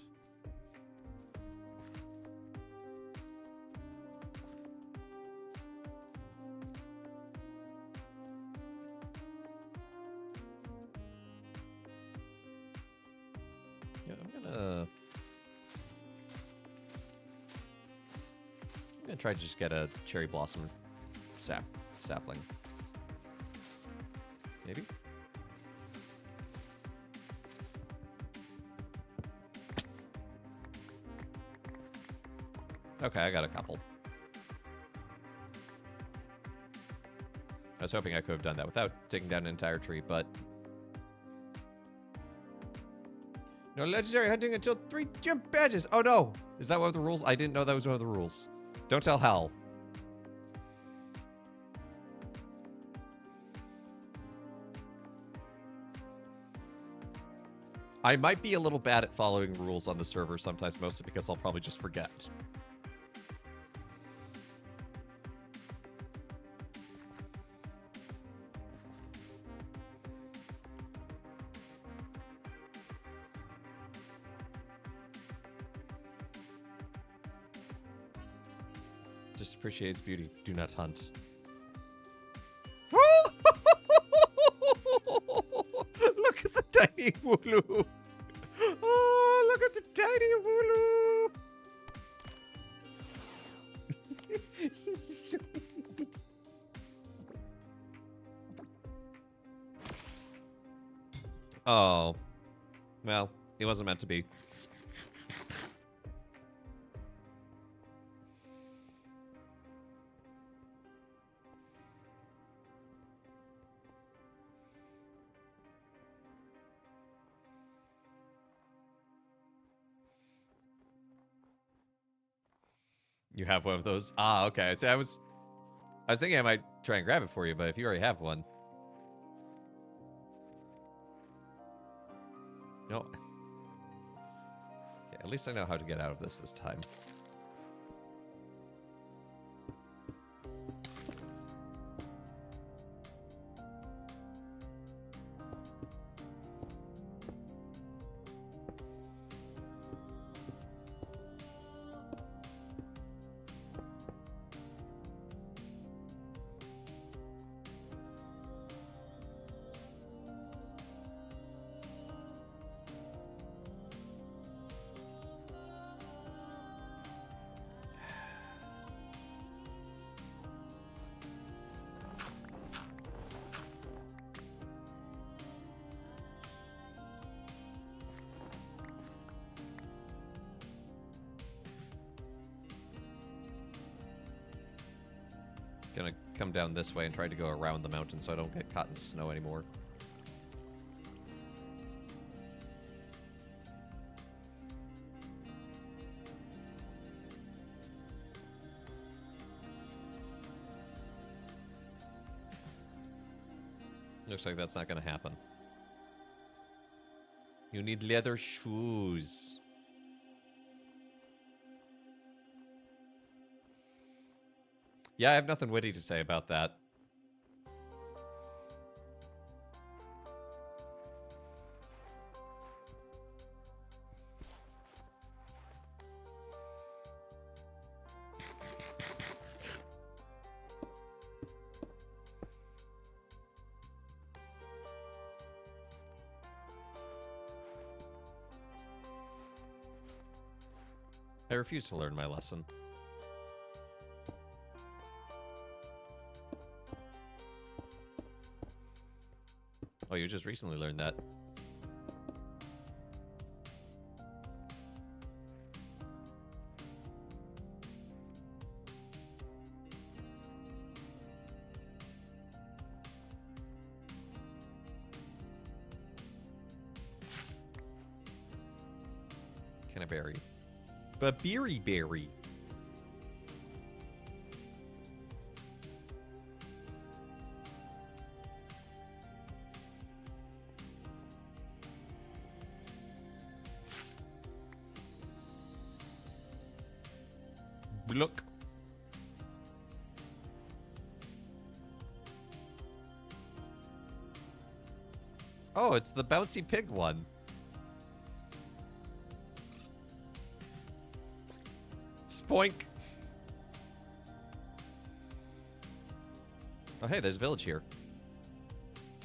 Yeah, I'm gonna try to just get a cherry blossom sapling. Maybe? Okay, I got a couple. I was hoping I could have done that without taking down an entire tree, but... No legendary hunting until 3 gym badges! Oh no! Is that one of the rules? I didn't know that was one of the rules. Don't tell Hal. I might be a little bad at following rules on the server sometimes, mostly because I'll probably just forget. Just appreciate its beauty. Do not hunt. Look at the tiny Wooloo. Oh, look at the tiny Wooloo. He's so cute. Oh. Well, it wasn't meant to be. You have one of those? Ah, okay. See, I was thinking I might try and grab it for you, but if you already have one. No. Okay, at least I know how to get out of this time. Gonna come down this way and try to go around the mountain so I don't get caught in snow anymore. Looks like that's not gonna happen. You need leather shoes. Yeah, I have nothing witty to say about that. I refuse to learn my lesson. Oh, you just recently learned that. Canterbury. Babiri berry. Look. Oh, it's the bouncy pig one. Spoink. Oh, hey, there's a village here.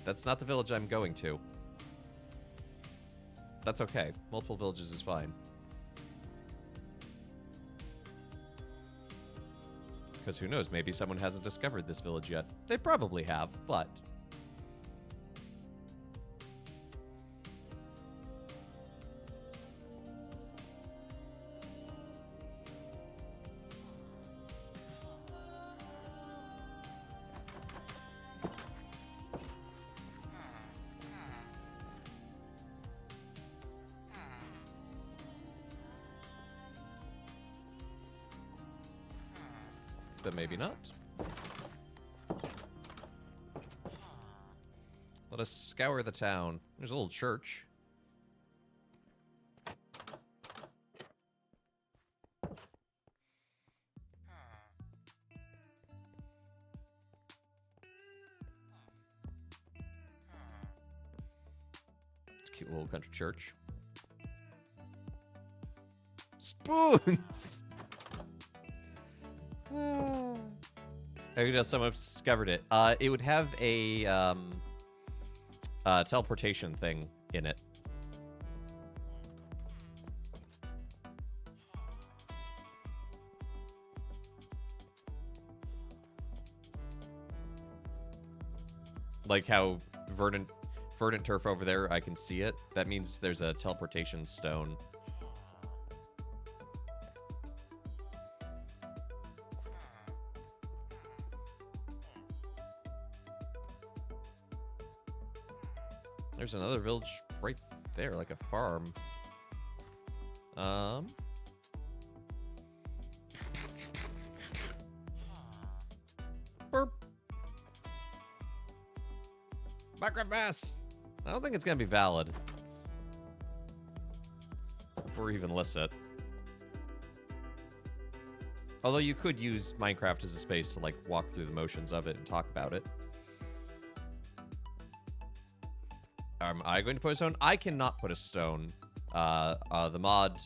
That's not the village I'm going to. That's okay. Multiple villages is fine. Because who knows, maybe someone hasn't discovered this village yet. They probably have, but... but maybe not. Let us scour the town. There's a little church. It's a cute little country church. Spoons! I guess someone discovered it. It would have a teleportation thing in it. Like how verdant turf over there, I can see it. That means there's a teleportation stone. There's another village right there, like a farm. Burp. Minecraft Mass. I don't think it's gonna be valid. Or even illicit. Although you could use Minecraft as a space to like walk through the motions of it and talk about it. Am I going to put a stone? I cannot put a stone. The mod,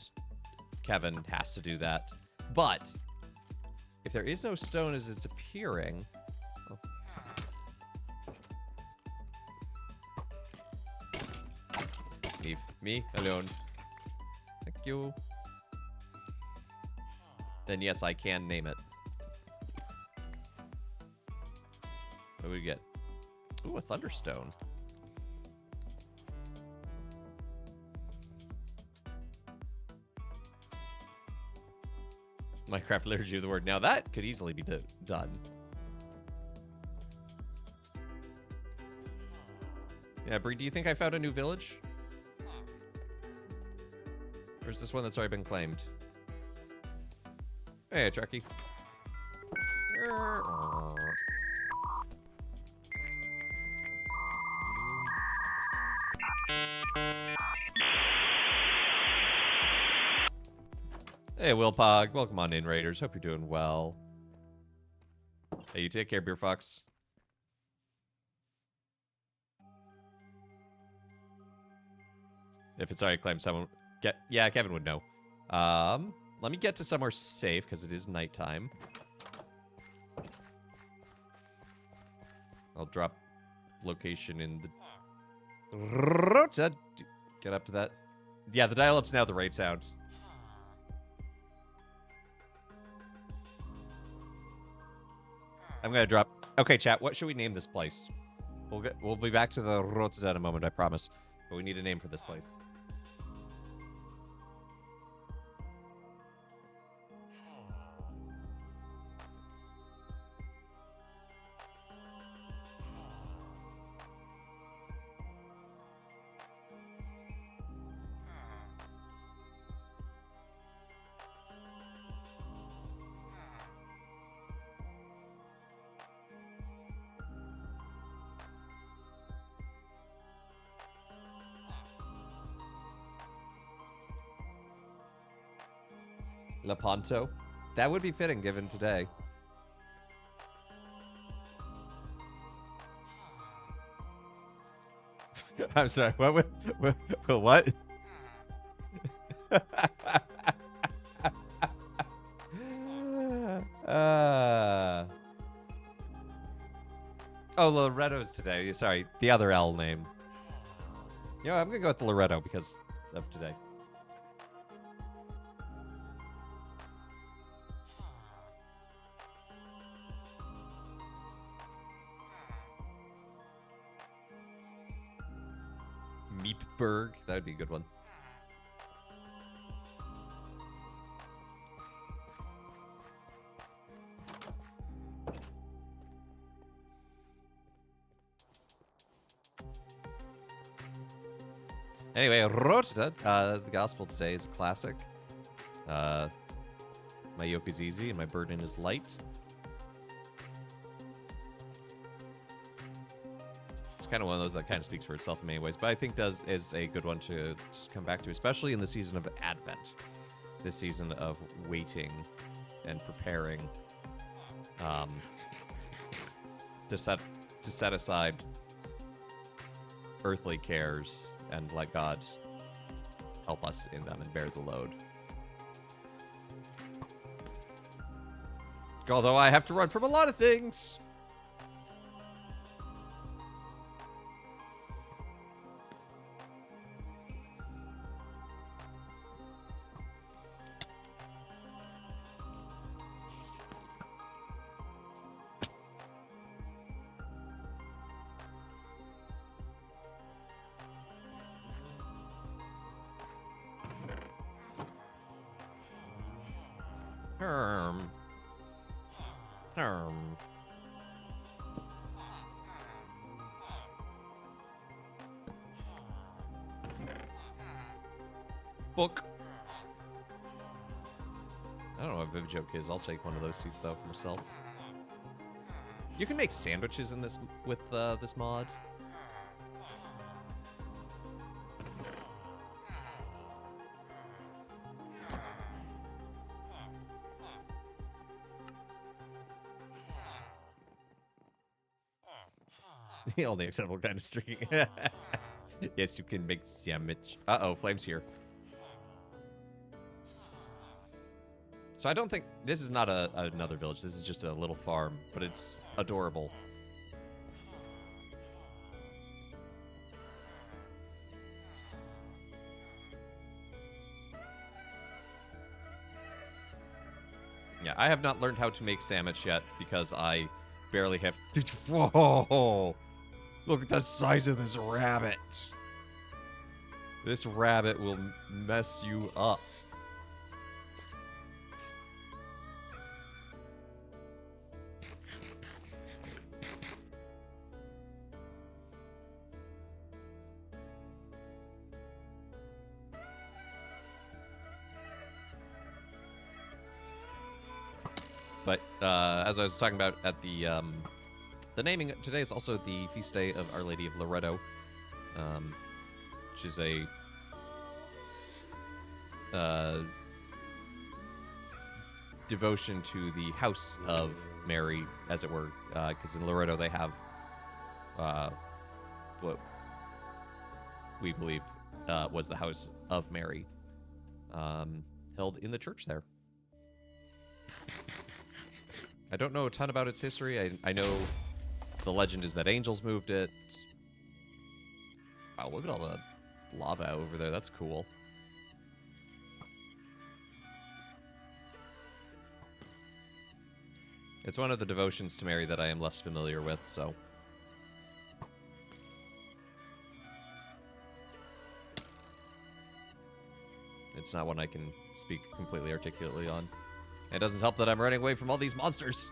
Kevin, has to do that. But if there is no stone as it's appearing... Oh. Leave me alone. Thank you. Then yes, I can name it. What do we get? Ooh, a Thunderstone. Minecraft liturgy of the word. Now that could easily be done. Yeah, Bree, do you think I found a new village? Or is this one that's already been claimed? Hey, Chucky. Hey, Willpog. Welcome on in, Raiders. Hope you're doing well. Hey, you take care, Beer Fox. If it's already claimed, someone... Yeah, Kevin would know. Let me get to somewhere safe, because it is nighttime. I'll drop location in the... Get up to that. Yeah, the dial-up's now the right sound. I'm gonna drop... Okay, chat, what should we name this place? We'll be back to the Rotsa in a moment, I promise. But we need a name for this place. Lepanto. That would be fitting given today. I'm sorry, what? What? Oh, Loretto's today. Sorry, the other L name. You know, I'm gonna go with Loretto because of today. Meepburg. That would be a good one. Anyway, Rotstad, the gospel today is a classic. My yoke is easy and my burden is light. kind of one of those that kind of speaks for itself in many ways, but I think is a good one to just come back to, especially in the season of Advent, this season of waiting and preparing, to set aside earthly cares and let God help us in them and bear the load. Although I have to run from a lot of things. Book. I don't know what Viv joke is. I'll take one of those seats though for myself. You can make sandwiches in this with this mod. The only acceptable kind of stream. Yes, you can make sandwich. Uh-oh, Flame's here. So I don't think... This is not another village. This is just a little farm, but it's adorable. Yeah, I have not learned how to make sandwich yet because I barely have... Whoa! Look at the size of this rabbit. This rabbit will mess you up. But as I was talking about at the naming today is also the feast day of Our Lady of Loretto, which is a devotion to the house of Mary, as it were, because in Loretto they have what we believe was the house of Mary, held in the church there. I don't know a ton about its history. I know the legend is that angels moved it. Wow, look at all the lava over there. That's cool. It's one of the devotions to Mary that I am less familiar with, so... It's not one I can speak completely articulately on. It doesn't help that I'm running away from all these monsters.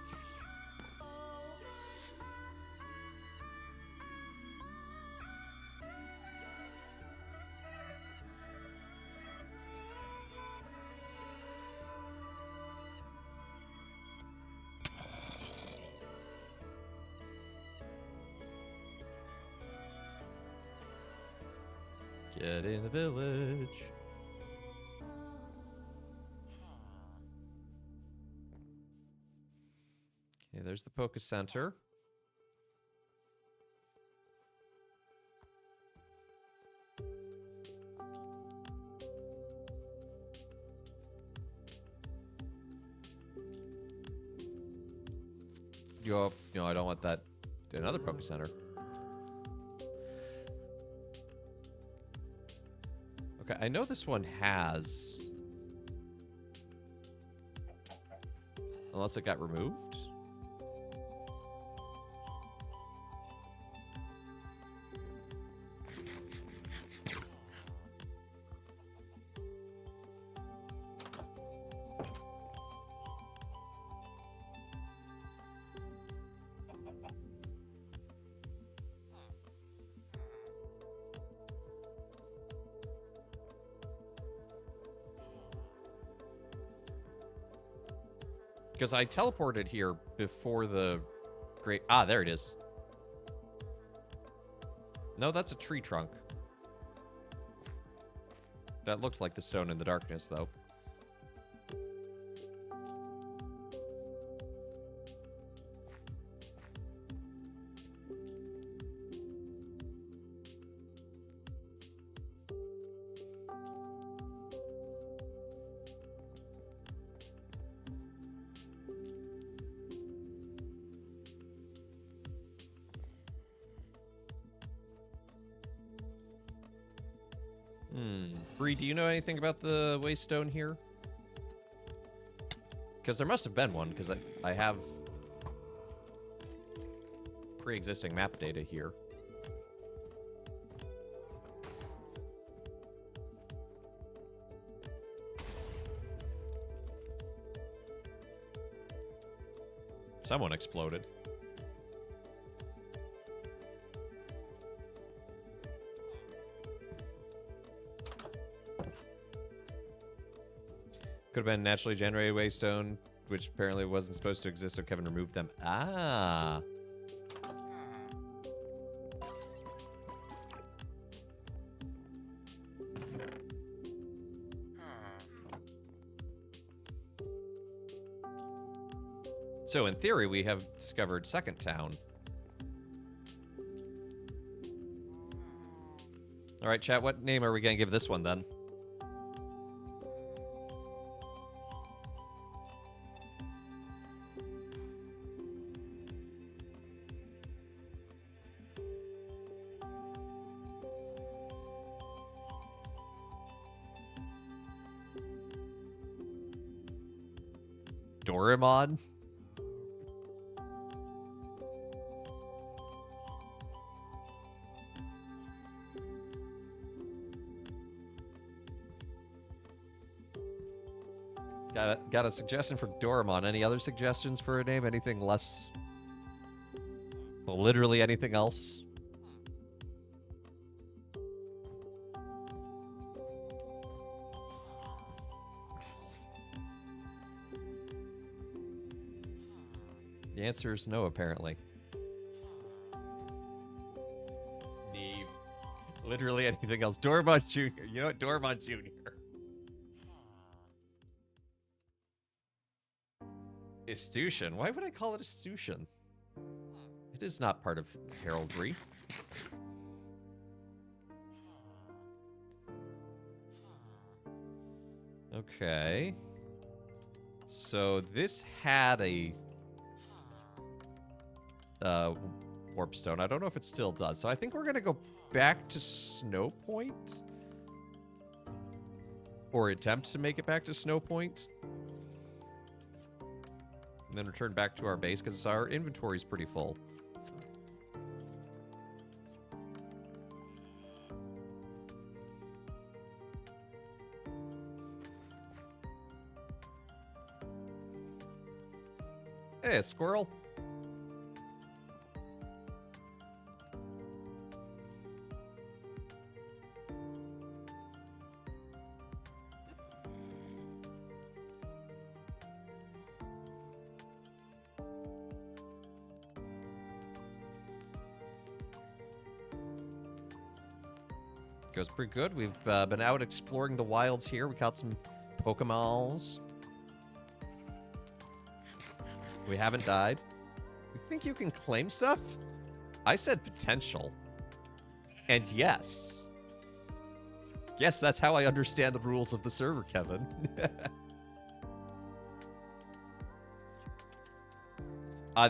Get in the village. Okay, there's the Poké Center. Yo, no, I don't want that. Another Poké Center. Okay, I know this one has... Unless it got removed? Because I teleported here before the great... Ah, there it is. No, that's a tree trunk. That looked like the stone in the darkness, though. Bree, do you know anything about the waystone here? Because there must have been one, because I have pre-existing map data here. Someone exploded. Could have been naturally generated waystone, which apparently wasn't supposed to exist, so Kevin removed them. Ah. So in theory, we have discovered second town. All right, chat, what name are we going to give this one then? Doraemon? Got a suggestion for Doraemon. Any other suggestions for a name? Anything less... Well, literally anything else? The answer is no, apparently. Neve. Literally anything else. Doraemon Jr. You know what? Doraemon Jr. Estushian. Why would I call it Estushian? It is not part of heraldry. Okay. So this had a warp stone. I don't know if it still does. So I think we're gonna go back to Snow Point, or attempt to make it back to Snow Point, and then return back to our base because our inventory is pretty full. Hey, a squirrel. Goes pretty good. We've been out exploring the wilds here. We caught some Pokemons. We haven't died. You think you can claim stuff? I said potential. And yes. Yes, that's how I understand the rules of the server, Kevin.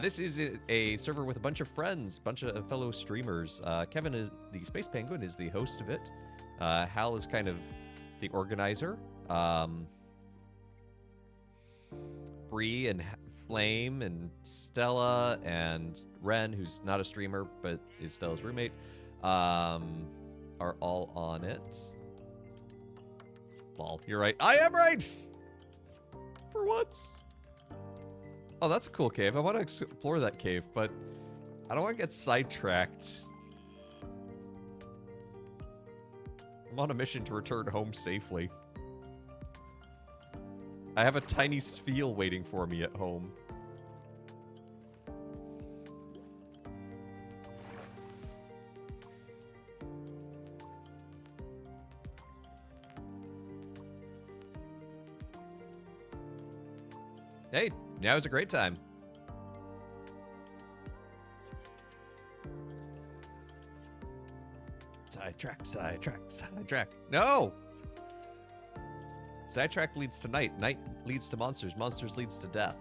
This is a server with a bunch of friends, bunch of fellow streamers. Kevin, the Space Penguin, is the host of it. Hal is kind of the organizer. Bree and Flame and Stella and Ren, who's not a streamer but is Stella's roommate, are all on it. Lol, you're right. I am right! For once. Oh, that's a cool cave. I want to explore that cave, but I don't want to get sidetracked. I'm on a mission to return home safely. I have a tiny Spheal waiting for me at home. Now is a great time. Sidetrack, sidetrack, sidetrack. No! Sidetrack leads to night. Night leads to monsters. Monsters leads to death.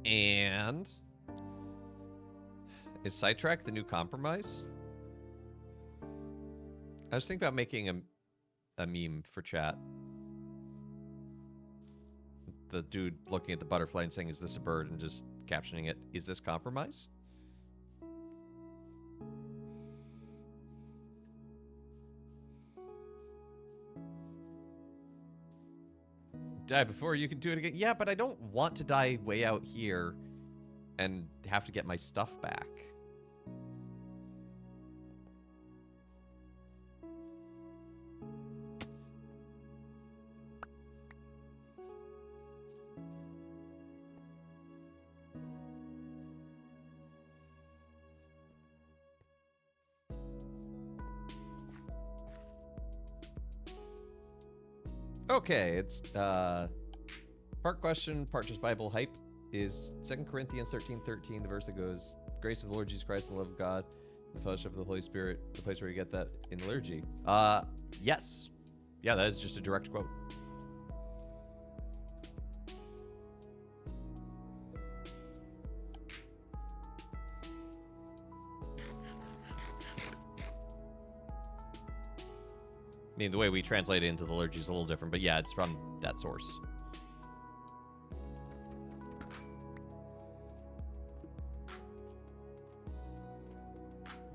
And is sidetrack the new compromise? I was thinking about making a meme for chat. The dude looking at the butterfly and saying, "Is this a bird?" and just captioning it, "Is this compromise?" Die before you can do it again. Yeah, but I don't want to die way out here and have to get my stuff back. Okay, it's part question, part just Bible hype. Is 2 Corinthians 13:13 the verse that goes, "Grace of the Lord Jesus Christ, the love of God, the fellowship of the Holy Spirit," the place where you get that in the liturgy? Yes. Yeah, that is just a direct quote. I mean, the way we translate it into the liturgy is a little different, but yeah, it's from that source.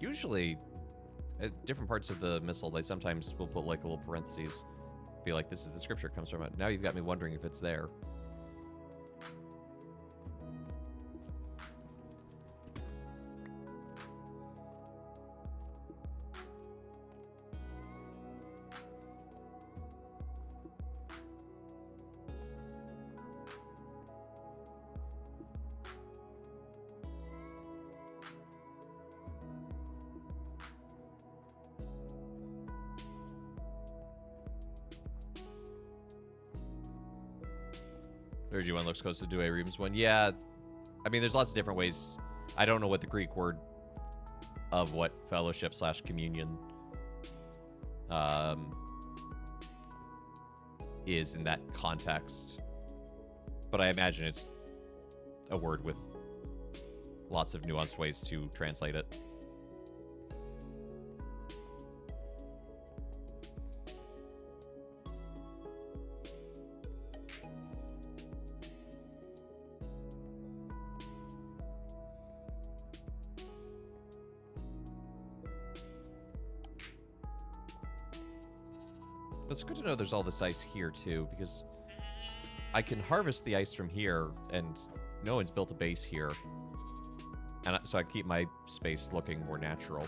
Usually, at different parts of the missal, they sometimes will put like a little parentheses, be like, "This is the scripture it comes from." Now you've got me wondering if it's there. Liturgy one looks close to Douay Rheims one. Yeah, I mean, there's lots of different ways. I don't know what the Greek word of what fellowship / communion is in that context, but I imagine it's a word with lots of nuanced ways to translate it. It's good to know there's all this ice here, too, because I can harvest the ice from here, and no one's built a base here. And so I keep my space looking more natural.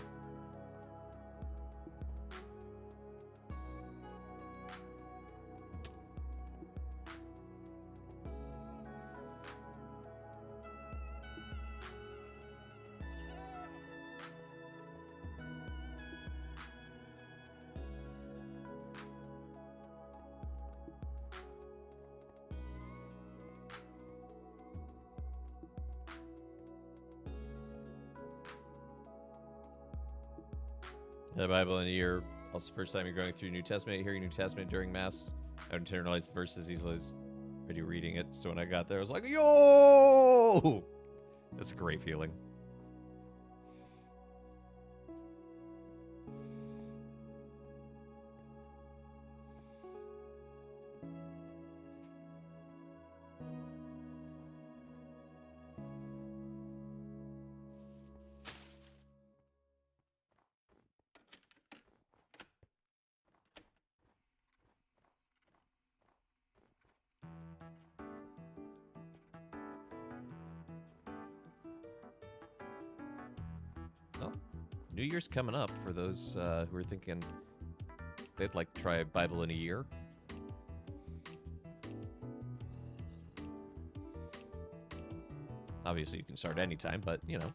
The Bible in a year. Also, first time you're going through New Testament, hearing New Testament during Mass. I would internalize the verses easily as already reading it. So when I got there, I was like, yo! That's a great feeling. Well, New Year's coming up for those who are thinking they'd like to try a Bible in a year. Obviously, you can start anytime, but, you know.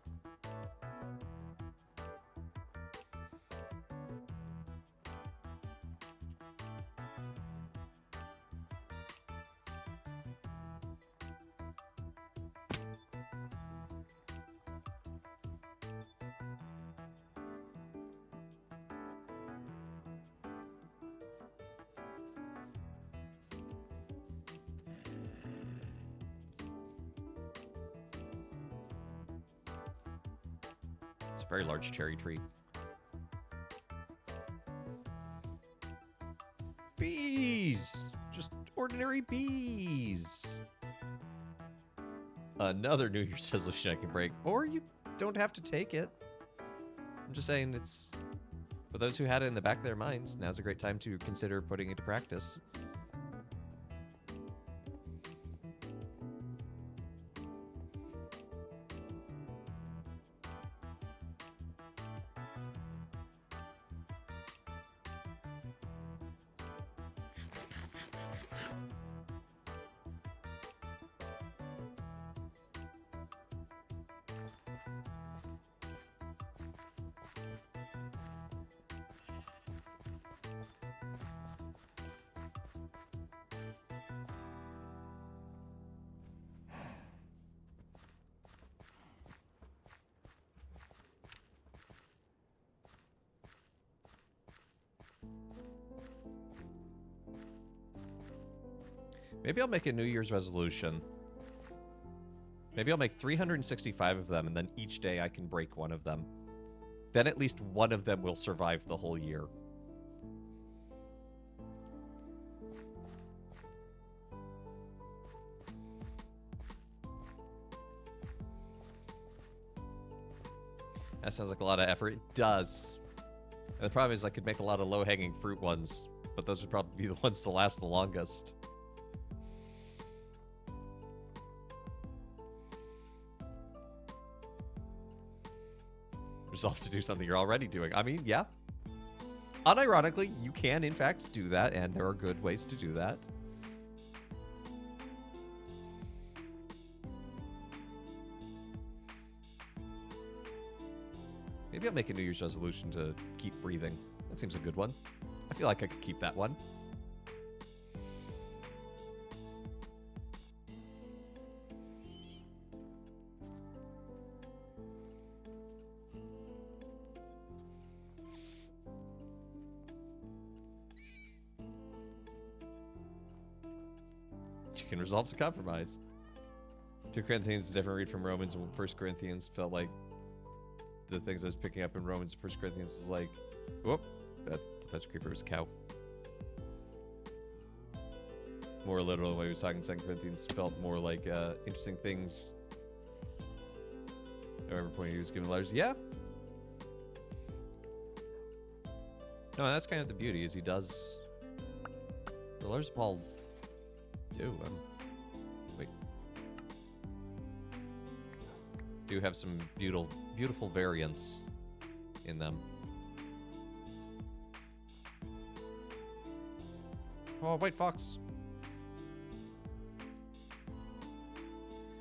It's a very large cherry tree. Bees! Just ordinary bees. Another New Year's resolution I can break. Or you don't have to take it. I'm just saying it's... For those who had it in the back of their minds, now's a great time to consider putting it to practice. Maybe I'll make a New Year's resolution. Maybe I'll make 365 of them, and then each day I can break one of them. Then at least one of them will survive the whole year. That sounds like a lot of effort. It does. And the problem is I could make a lot of low-hanging fruit ones, but those would probably be the ones to last the longest. Resolve to do something you're already doing. I mean, yeah. Unironically, you can, in fact, do that, and there are good ways to do that. Maybe I'll make a New Year's resolution to keep breathing. That seems a good one. I feel like I could keep that one. You can resolve to compromise. 2 Corinthians is a different read from Romans, and 1 Corinthians felt like the things I was picking up in Romans. 1 Corinthians is like, whoop, that Professor Creeper was a cow. More literal when he was talking 2 Corinthians felt more like interesting things. However, point he was giving letters. Yeah. No, that's kind of the beauty, is he does... The letters of Paul do. Wait. Do have some beautiful variants in them. Oh, white fox.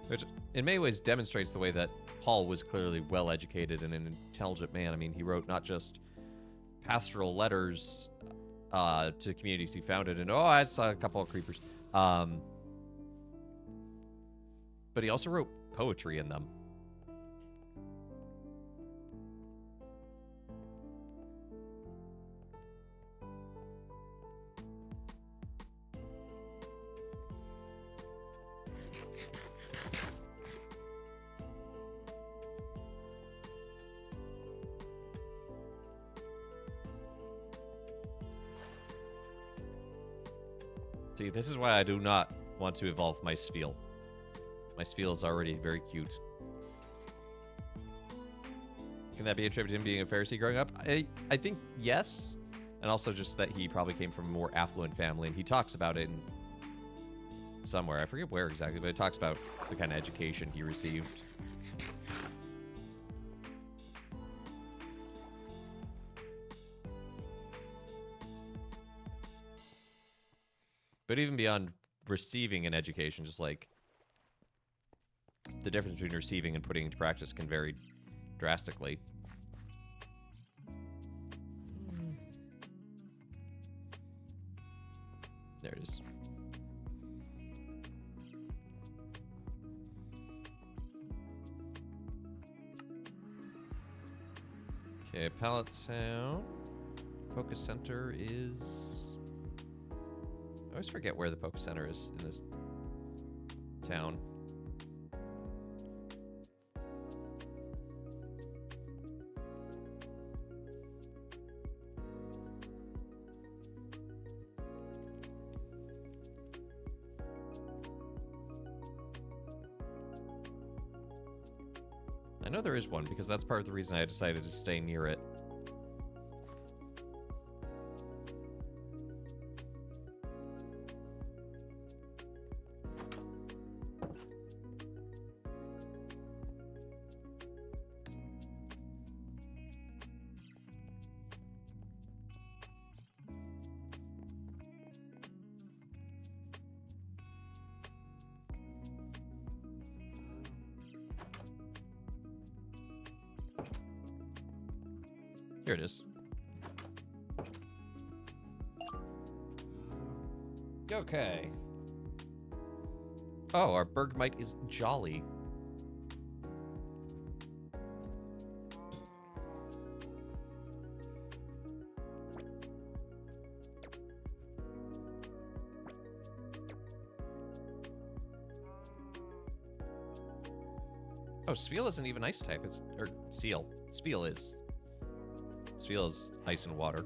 Which, in many ways, demonstrates the way that Paul was clearly well-educated and an intelligent man. I mean, he wrote not just pastoral letters to communities he founded, and I saw a couple of creepers. But he also wrote poetry in them. See, this is why I do not want to evolve my Spheal. My Spheal is already very cute. Can that be attributed to him being a Pharisee growing up? I think yes. And also just that he probably came from a more affluent family. And he talks about it in somewhere. I forget where exactly, but it talks about the kind of education he received. But even beyond receiving an education, just like the difference between receiving and putting into practice can vary drastically. There it is. Okay, Pallet Town. Focus Center is... I always forget where the Focus Center is in this town. I know there is one, because that's part of the reason I decided to stay near it. Here it is. Okay. Oh, our Bergmite is jolly. Oh, Spheal isn't even ice type. It's or Seal. Spheal is. Spheal is ice and water.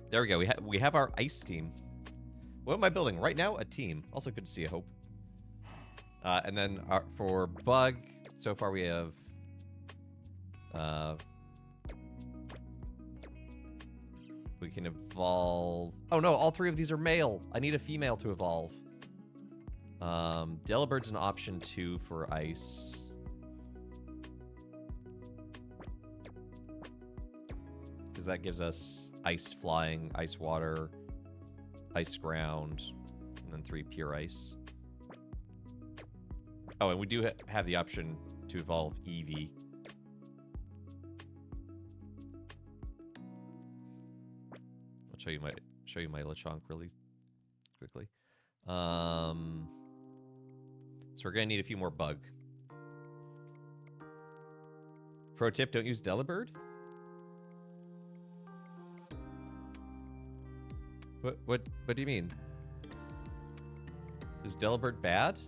There we go. We have our ice team. What am I building right now? A team. Also good to see. I hope. And then for Bug, so far we have. We can evolve. Oh no! All three of these are male. I need a female to evolve. Delabird's an option 2 for ice. Because that gives us ice flying, ice water, ice ground, and then 3 pure ice. Oh, and we do have the option to evolve Eevee. I'll show you my Lechonk really quickly. So we're gonna need a few more Bug. Pro tip: don't use Delibird. What do you mean? Is Delibird bad?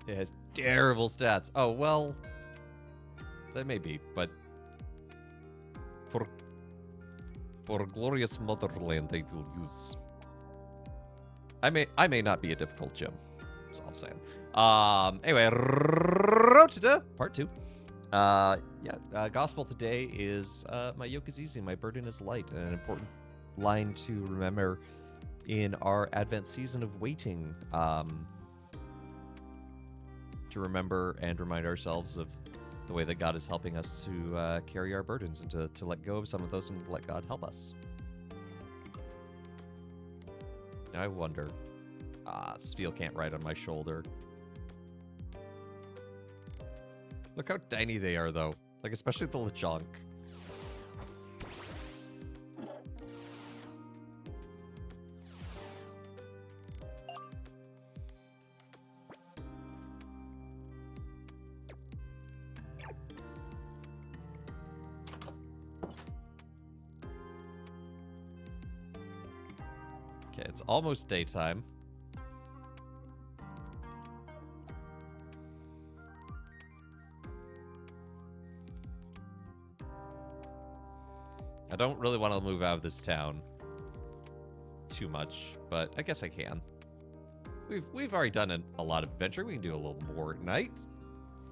It has terrible stats. Oh, well, that may be, but for glorious motherland, they will use. I may not be a difficult gym. That's all I'm saying. Anyway, Rochita, part 2. Gospel today is my yoke is easy, my burden is light, and an important line to remember in our Advent season of waiting. To remember and remind ourselves of the way that God is helping us to carry our burdens and to let go of some of those and let God help us. Now I wonder. Spheal can't ride on my shoulder. Look how tiny they are, though. Like, especially the Lechonk. It's almost daytime. I don't really want to move out of this town too much, but I guess I can. We've already done a lot of adventure. We can do a little more at night.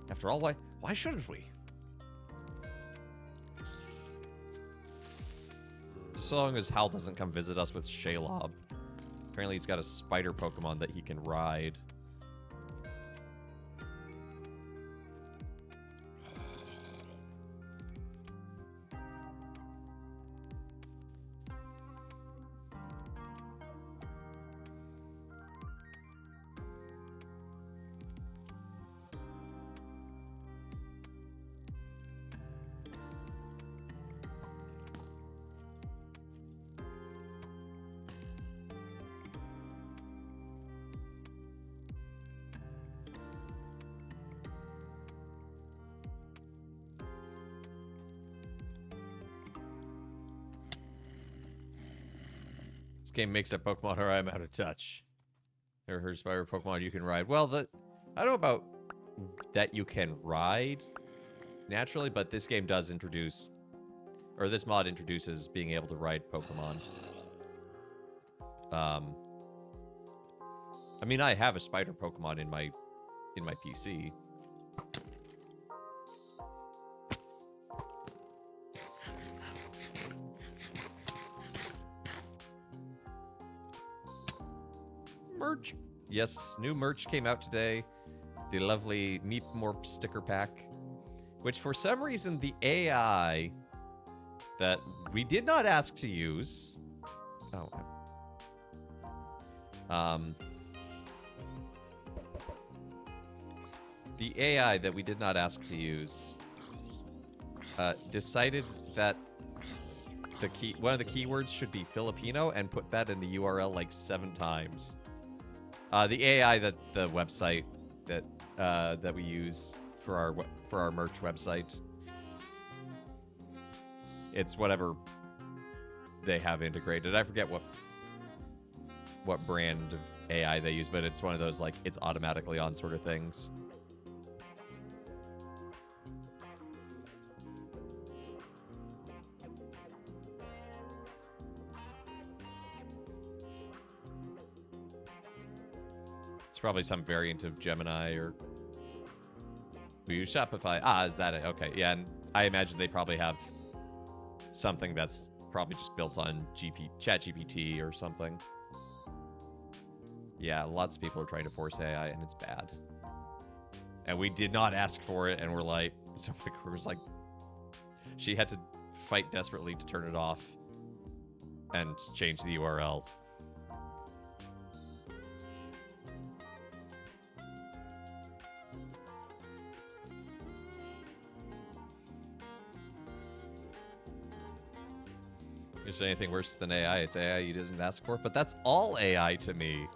After all, why shouldn't we? So long as Hal doesn't come visit us with Shelob. Apparently he's got a spider Pokemon that he can ride. game makes up Pokemon or I'm out of touch. Never heard Spire Pokemon you can ride. Well, I don't know about that you can ride naturally, but this game does introduce, or this mod introduces being able to ride Pokemon. I mean, I have a spider Pokemon in my PC. Merch. Yes, new merch came out today. The lovely Meep Morp sticker pack, which for some reason the AI that we did not ask to use. The AI that we did not ask to use decided that one of the keywords should be Filipino and put that in the URL like 7 times. The AI that the website that we use for our merch website, it's whatever they have integrated. I forget what brand of AI they use, but it's one of those like it's automatically on sort of things. It's probably some variant of Gemini or we use Shopify. Is that it? Okay, yeah, and I imagine they probably have something that's probably just built on ChatGPT or something. Yeah, lots of people are trying to force AI, and it's bad. And we did not ask for it, and we're like, so it was like, she had to fight desperately to turn it off and change the URLs. If there's anything worse than AI, it's AI you didn't ask for, but that's all AI to me.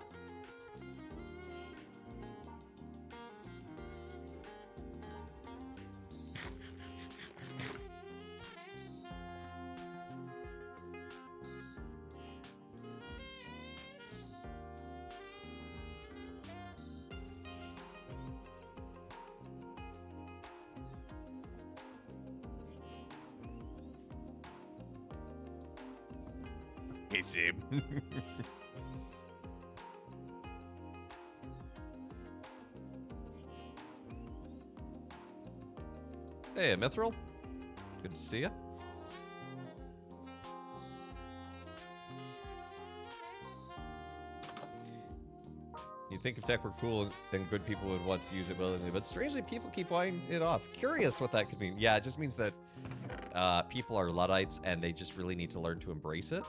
Hey, Sib. Hey, Mithril. Good to see you. You'd think if tech were cool, then good people would want to use it willingly, but strangely, people keep eyeing it off. Curious what that could mean. Yeah, it just means that people are Luddites, and they just really need to learn to embrace it.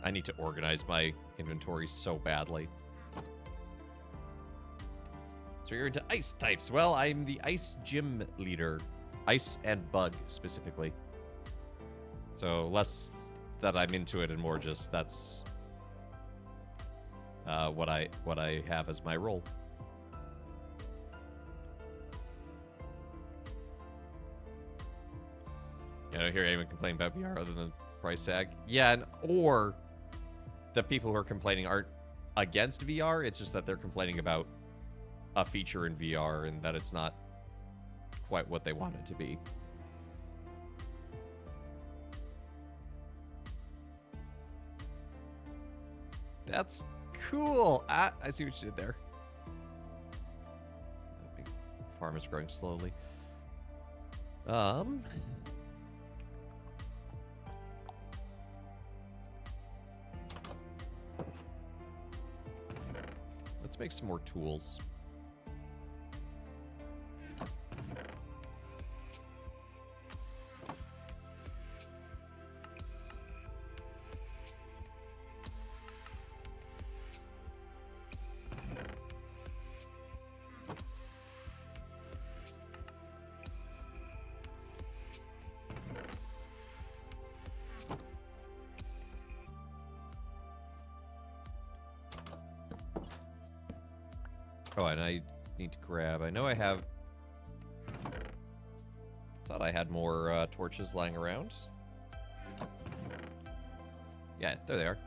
I need to organize my inventory so badly. So you're into ice types. Well, I'm the ice gym leader. Ice and bug, specifically. So less that I'm into it and more just that's what I have as my role. You know, hear anyone complain about VR other than the price tag? Yeah, or the people who are complaining aren't against VR. It's just that they're complaining about a feature in VR and that it's not quite what they want it to be. That's cool. I see what you did there. The big farm is growing slowly. Let's make some more tools. Oh, and I need to grab... I know I have... Thought I had more torches lying around. Yeah, there they are.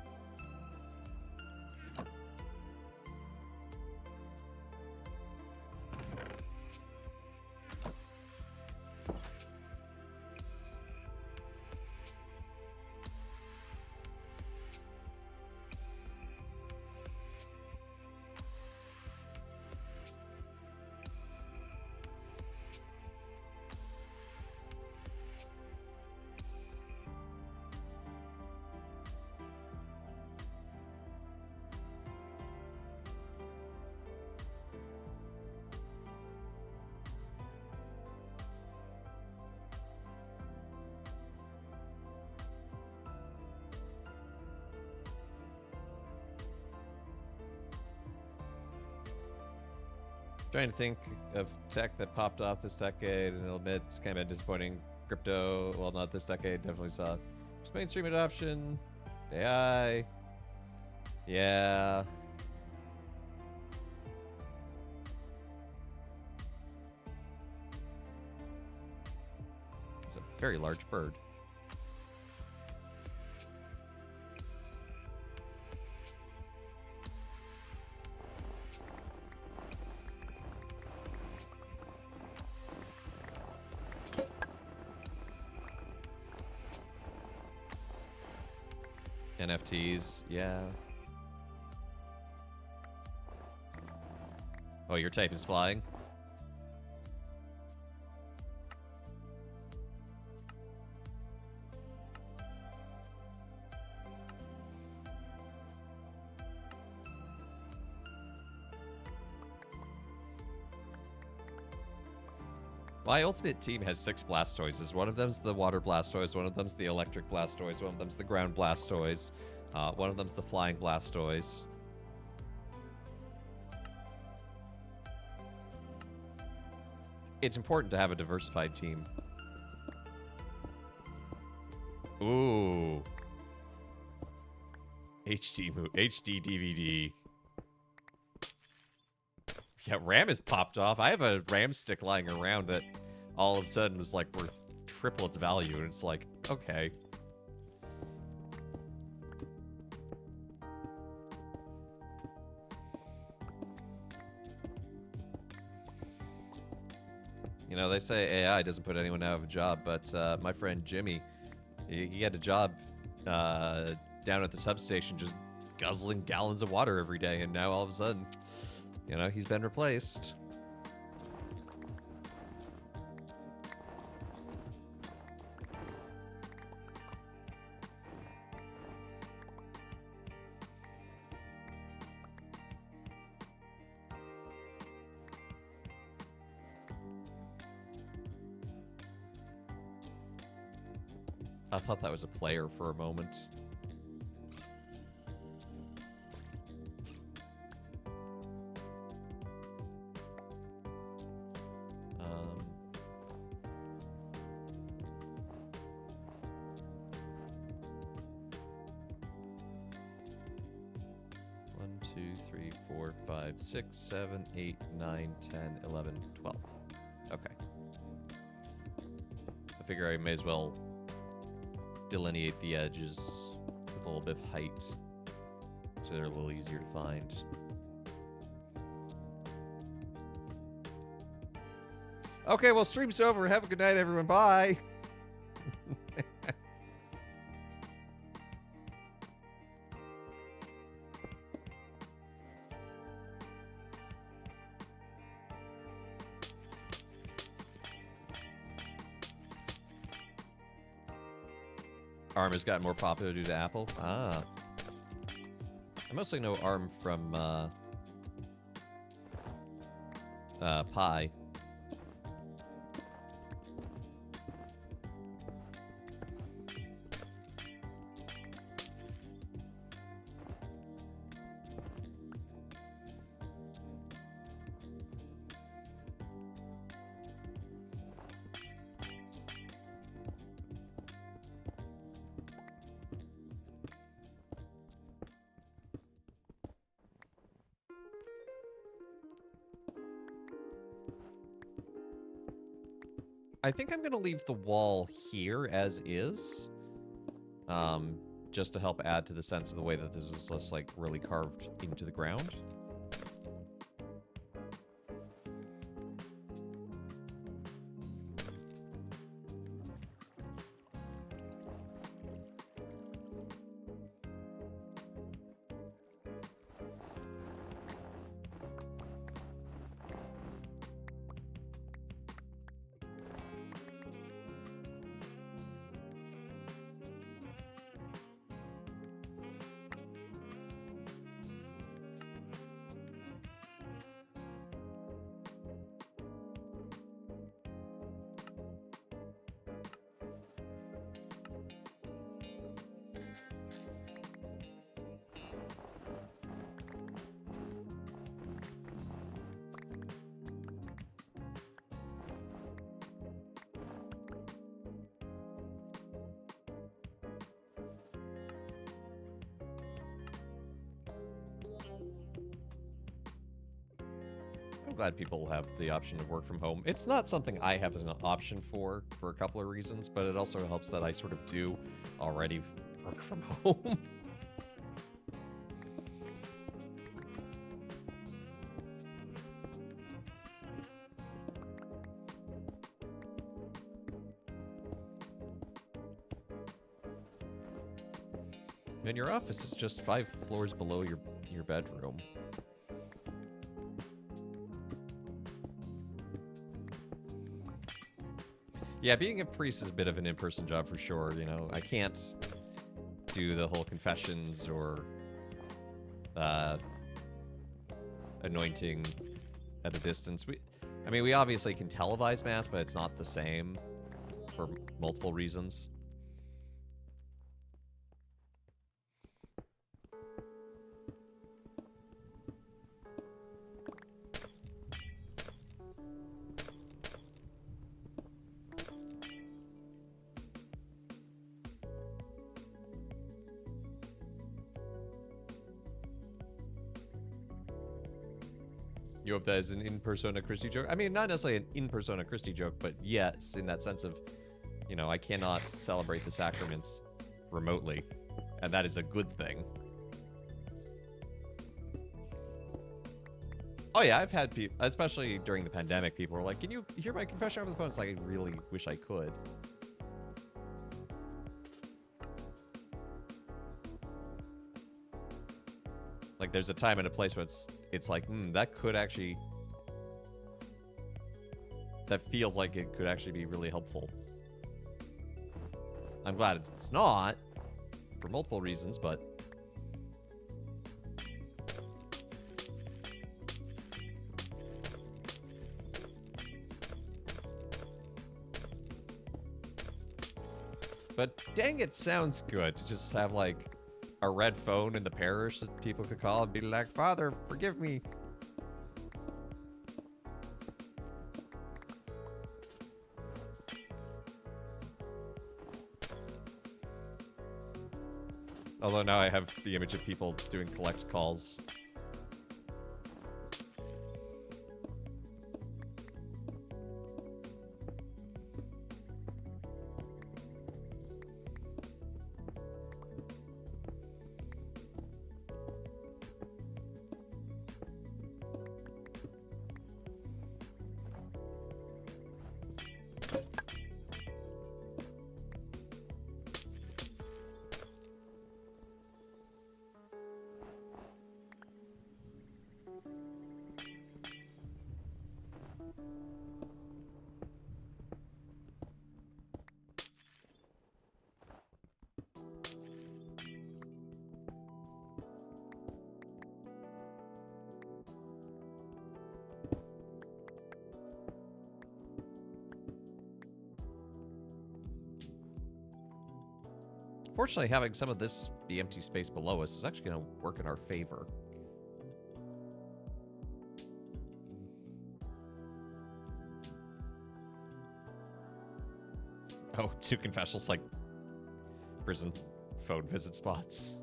Trying to think of tech that popped off this decade, and I'll admit it's kind of disappointing. Crypto, well, not this decade, definitely saw just mainstream adoption, AI, yeah. It's a very large bird. NFTs, yeah. Oh, your type is flying? My ultimate team has 6 Blastoises. One of them's the Water Blastoise, one of them's the Electric Blastoise, one of them's the Ground Blastoise, one of them's the Flying Blastoise. It's important to have a diversified team. Ooh. HD DVD. Yeah, RAM has popped off. I have a RAM stick lying around that all of a sudden was like worth triple its value, and it's like, okay. You know, they say AI doesn't put anyone out of a job, but my friend Jimmy, he had a job down at the substation just guzzling gallons of water every day, and now all of a sudden, you know, he's been replaced. I thought that was a player for a moment. One, 2, 3, 4, 5, 6, 7, 8, 9, 10, 11, 12. Okay. I figure I may as well delineate the edges with a little bit of height so they're a little easier to find. Okay, well, stream's over. Have a good night, everyone. Bye. ARM has gotten more popular due to Apple. Ah. I mostly know ARM from pie. I think I'm going to leave the wall here as is. Just to help add to the sense of the way that this is just, like, really carved into the ground. I'm glad people have the option of work from home. It's not something I have as an option for a couple of reasons, but it also helps that I sort of do already work from home. And your office is just 5 floors below your bedroom. Yeah, being a priest is a bit of an in-person job for sure, you know. I can't do the whole confessions or anointing at a distance. We obviously can televise Mass, but it's not the same for multiple reasons. You hope that is an in-persona Christie joke? I mean, not necessarily an in-persona Christie joke, but yes, in that sense of, you know, I cannot celebrate the sacraments remotely, and that is a good thing. Oh yeah, I've had people, especially during the pandemic, people were like, can you hear my confession over the phone? It's like, I really wish I could. Like, there's a time and a place where it's like, that could actually... That feels like it could actually be really helpful. I'm glad it's not, for multiple reasons, but... But dang, it sounds good to just have, like, a red phone in the parish that people could call and be like, Father, forgive me. Although now I have the image of people doing collect calls. Fortunately, having some of this be empty space below us is actually going to work in our favor. Oh, 2 confessionals like prison phone visit spots.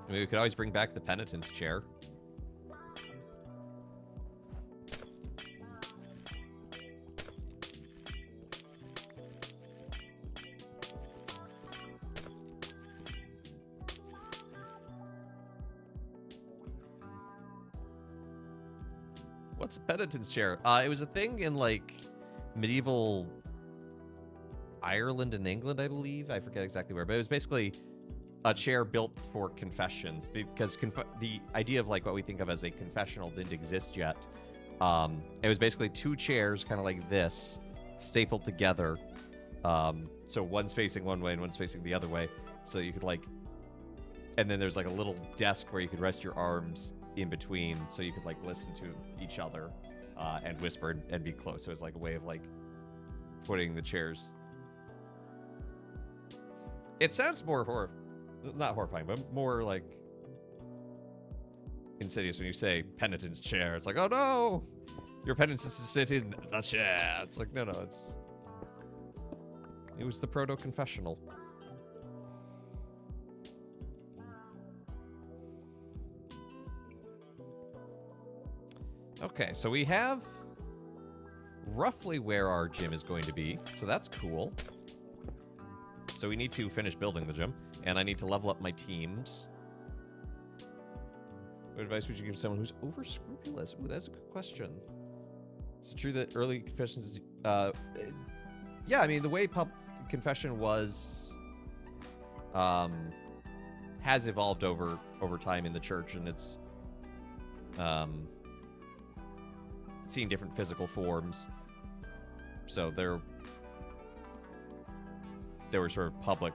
I mean, we could always bring back the penitent's chair. What's a penitent's chair? It was a thing in, like, medieval Ireland and England, I believe. I forget exactly where, but it was basically a chair built for confessions, because the idea of, like, what we think of as a confessional didn't exist yet. It was basically 2 chairs, kind of like this, stapled together. So one's facing one way and one's facing the other way. So you could, like, and then there's like a little desk where you could rest your arms in between, so you could, like, listen to each other and whisper and be close. So it was like a way of, like, putting the chairs. It sounds more not horrifying, but more like insidious when you say penitent's chair. It's like, oh no, your penitence is to sit in the chair. It's like, no, it was the proto-confessional. Okay, so we have roughly where our gym is going to be, so that's cool. So we need to finish building the gym, and I need to level up my teams. What advice would you give someone who's over-scrupulous? Ooh, that's a good question. Is it true that early confessions... yeah, I mean, the way confession was... has evolved over time in the church, and it's... seen different physical forms. So there were sort of public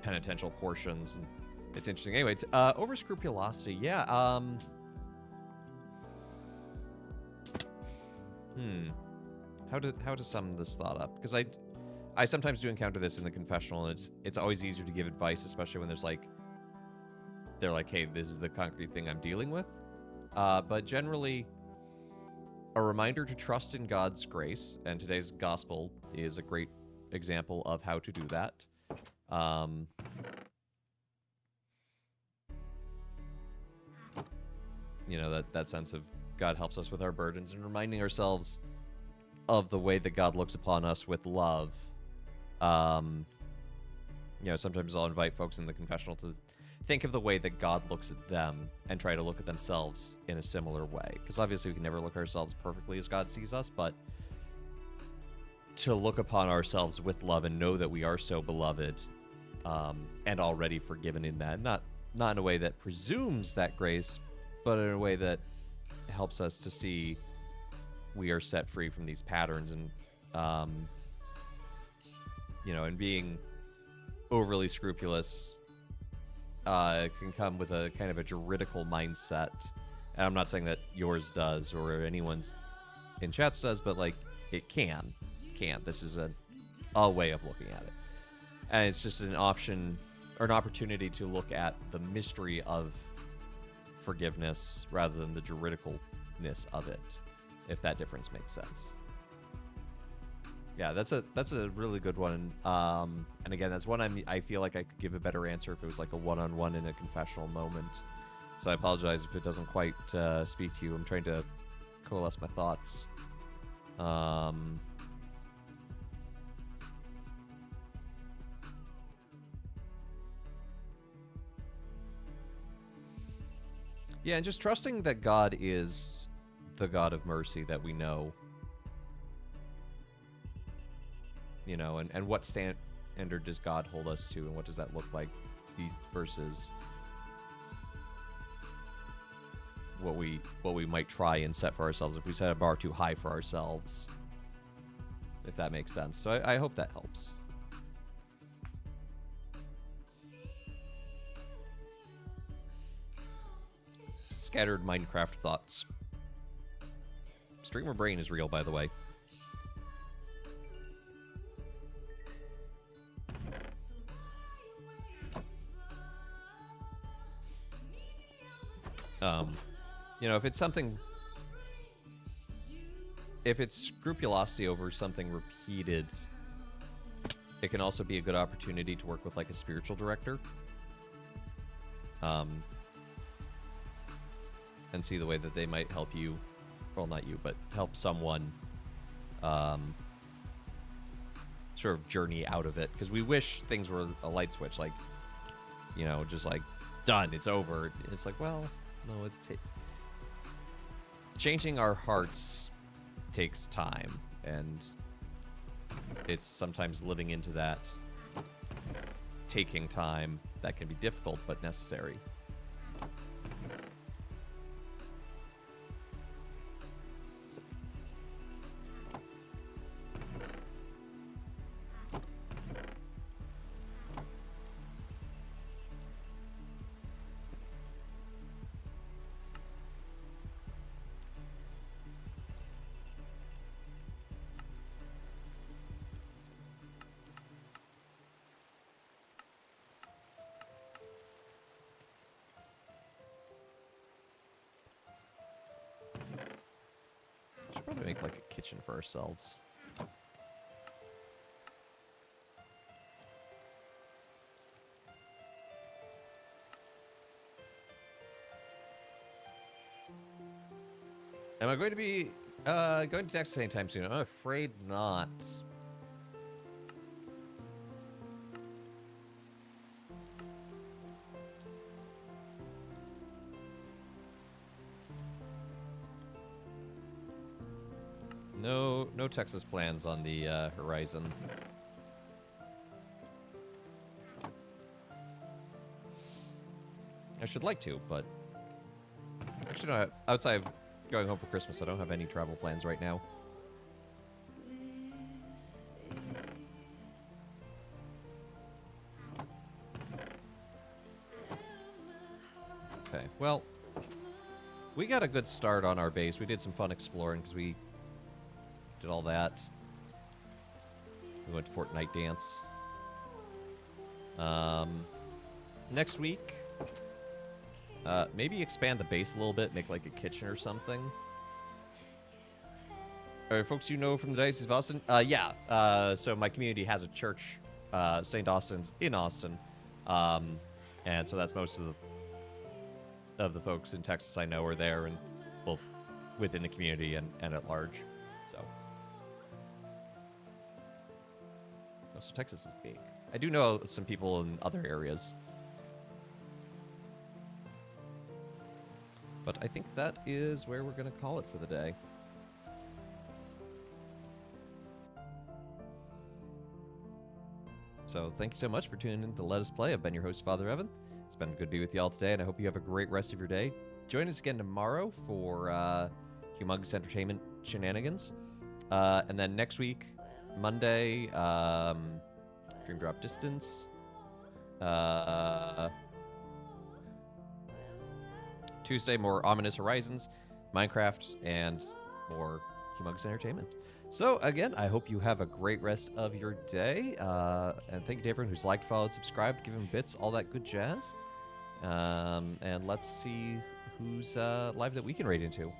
penitential portions, and it's interesting. Anyway, over scrupulosity, yeah. How to sum this thought up? Because I sometimes do encounter this in the confessional, and it's always easier to give advice, especially when there's like, they're like, hey, this is the concrete thing I'm dealing with. But generally, a reminder to trust in God's grace, and today's gospel is a great example of how to do that. You know, that sense of God helps us with our burdens, and reminding ourselves of the way that God looks upon us with love. You know, sometimes I'll invite folks in the confessional to think of the way that God looks at them and try to look at themselves in a similar way. Because obviously we can never look at ourselves perfectly as God sees us, but to look upon ourselves with love and know that we are so beloved and already forgiven in that. Not in a way that presumes that grace, but in a way that helps us to see we are set free from these patterns. And, you know, and being overly scrupulous can come with a kind of a juridical mindset. And I'm not saying that yours does or anyone's in chats does, but like it can. This is a way of looking at it. And it's just an option or an opportunity to look at the mystery of forgiveness rather than the juridicalness of it, if that difference makes sense. Yeah, that's a really good one. And again, that's one I feel like I could give a better answer if it was like a one-on-one in a confessional moment. So I apologize if it doesn't quite speak to you. I'm trying to coalesce my thoughts. Yeah, and just trusting that God is the God of mercy that we know. You know, and what standard does God hold us to, and what does that look like versus what we might try and set for ourselves if we set a bar too high for ourselves, if that makes sense. So I hope that helps. Scattered Minecraft thoughts. Streamer brain is real, by the way. You know, if it's something... If it's scrupulosity over something repeated, it can also be a good opportunity to work with, like, a spiritual director. And see the way that they might help you. Well, not you, but help someone sort of journey out of it. Because we wish things were a light switch, like, you know, just like, done, it's over. It's like, well, no, changing our hearts takes time, and it's sometimes living into that taking time that can be difficult but necessary. Probably make like a kitchen for ourselves. Am I going to be going to Texas anytime soon? I'm afraid not. No Texas plans on the horizon. I should like to, but actually, no. Outside of going home for Christmas, I don't have any travel plans right now. Okay, well, we got a good start on our base. We did some fun exploring because we did all that. We went to Fortnite Dance. Next week, maybe expand the base a little bit, make like a kitchen or something. Are folks you know from the Diocese of Austin? Yeah. So my community has a church, St. Austin's in Austin, and so that's most of the folks in Texas I know are there, and both within the community and at large. So Texas is big. I do know some people in other areas. But I think that is where we're going to call it for the day. So thank you so much for tuning in to Let Us Play. I've been your host, Father Evan. It's been good to be with you all today, and I hope you have a great rest of your day. Join us again tomorrow for Humongous Entertainment Shenanigans. And then next week, Monday, Dream Drop Distance. Tuesday, more Ominous Horizons, Minecraft, and more Humongous Entertainment. So, again, I hope you have a great rest of your day. And thank you to everyone who's liked, followed, subscribed, given bits, all that good jazz. And let's see who's live that we can raid into.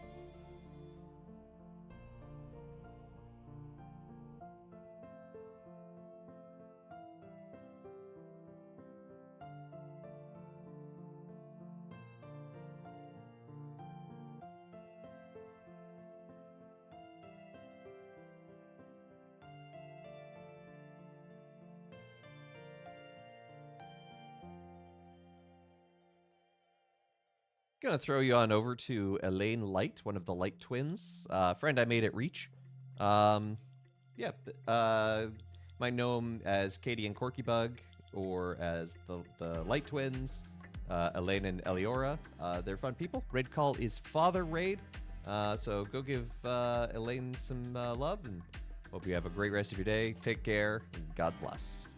Gonna throw you on over to Elaine Light, one of the Light twins, friend I made at Reach. Might know him as Katie and Corky Bug, or as the Light twins, Elaine and Eliora. They're fun people. Raid call is Father Raid, so go give Elaine some love, and hope you have a great rest of your day. Take care, and God bless.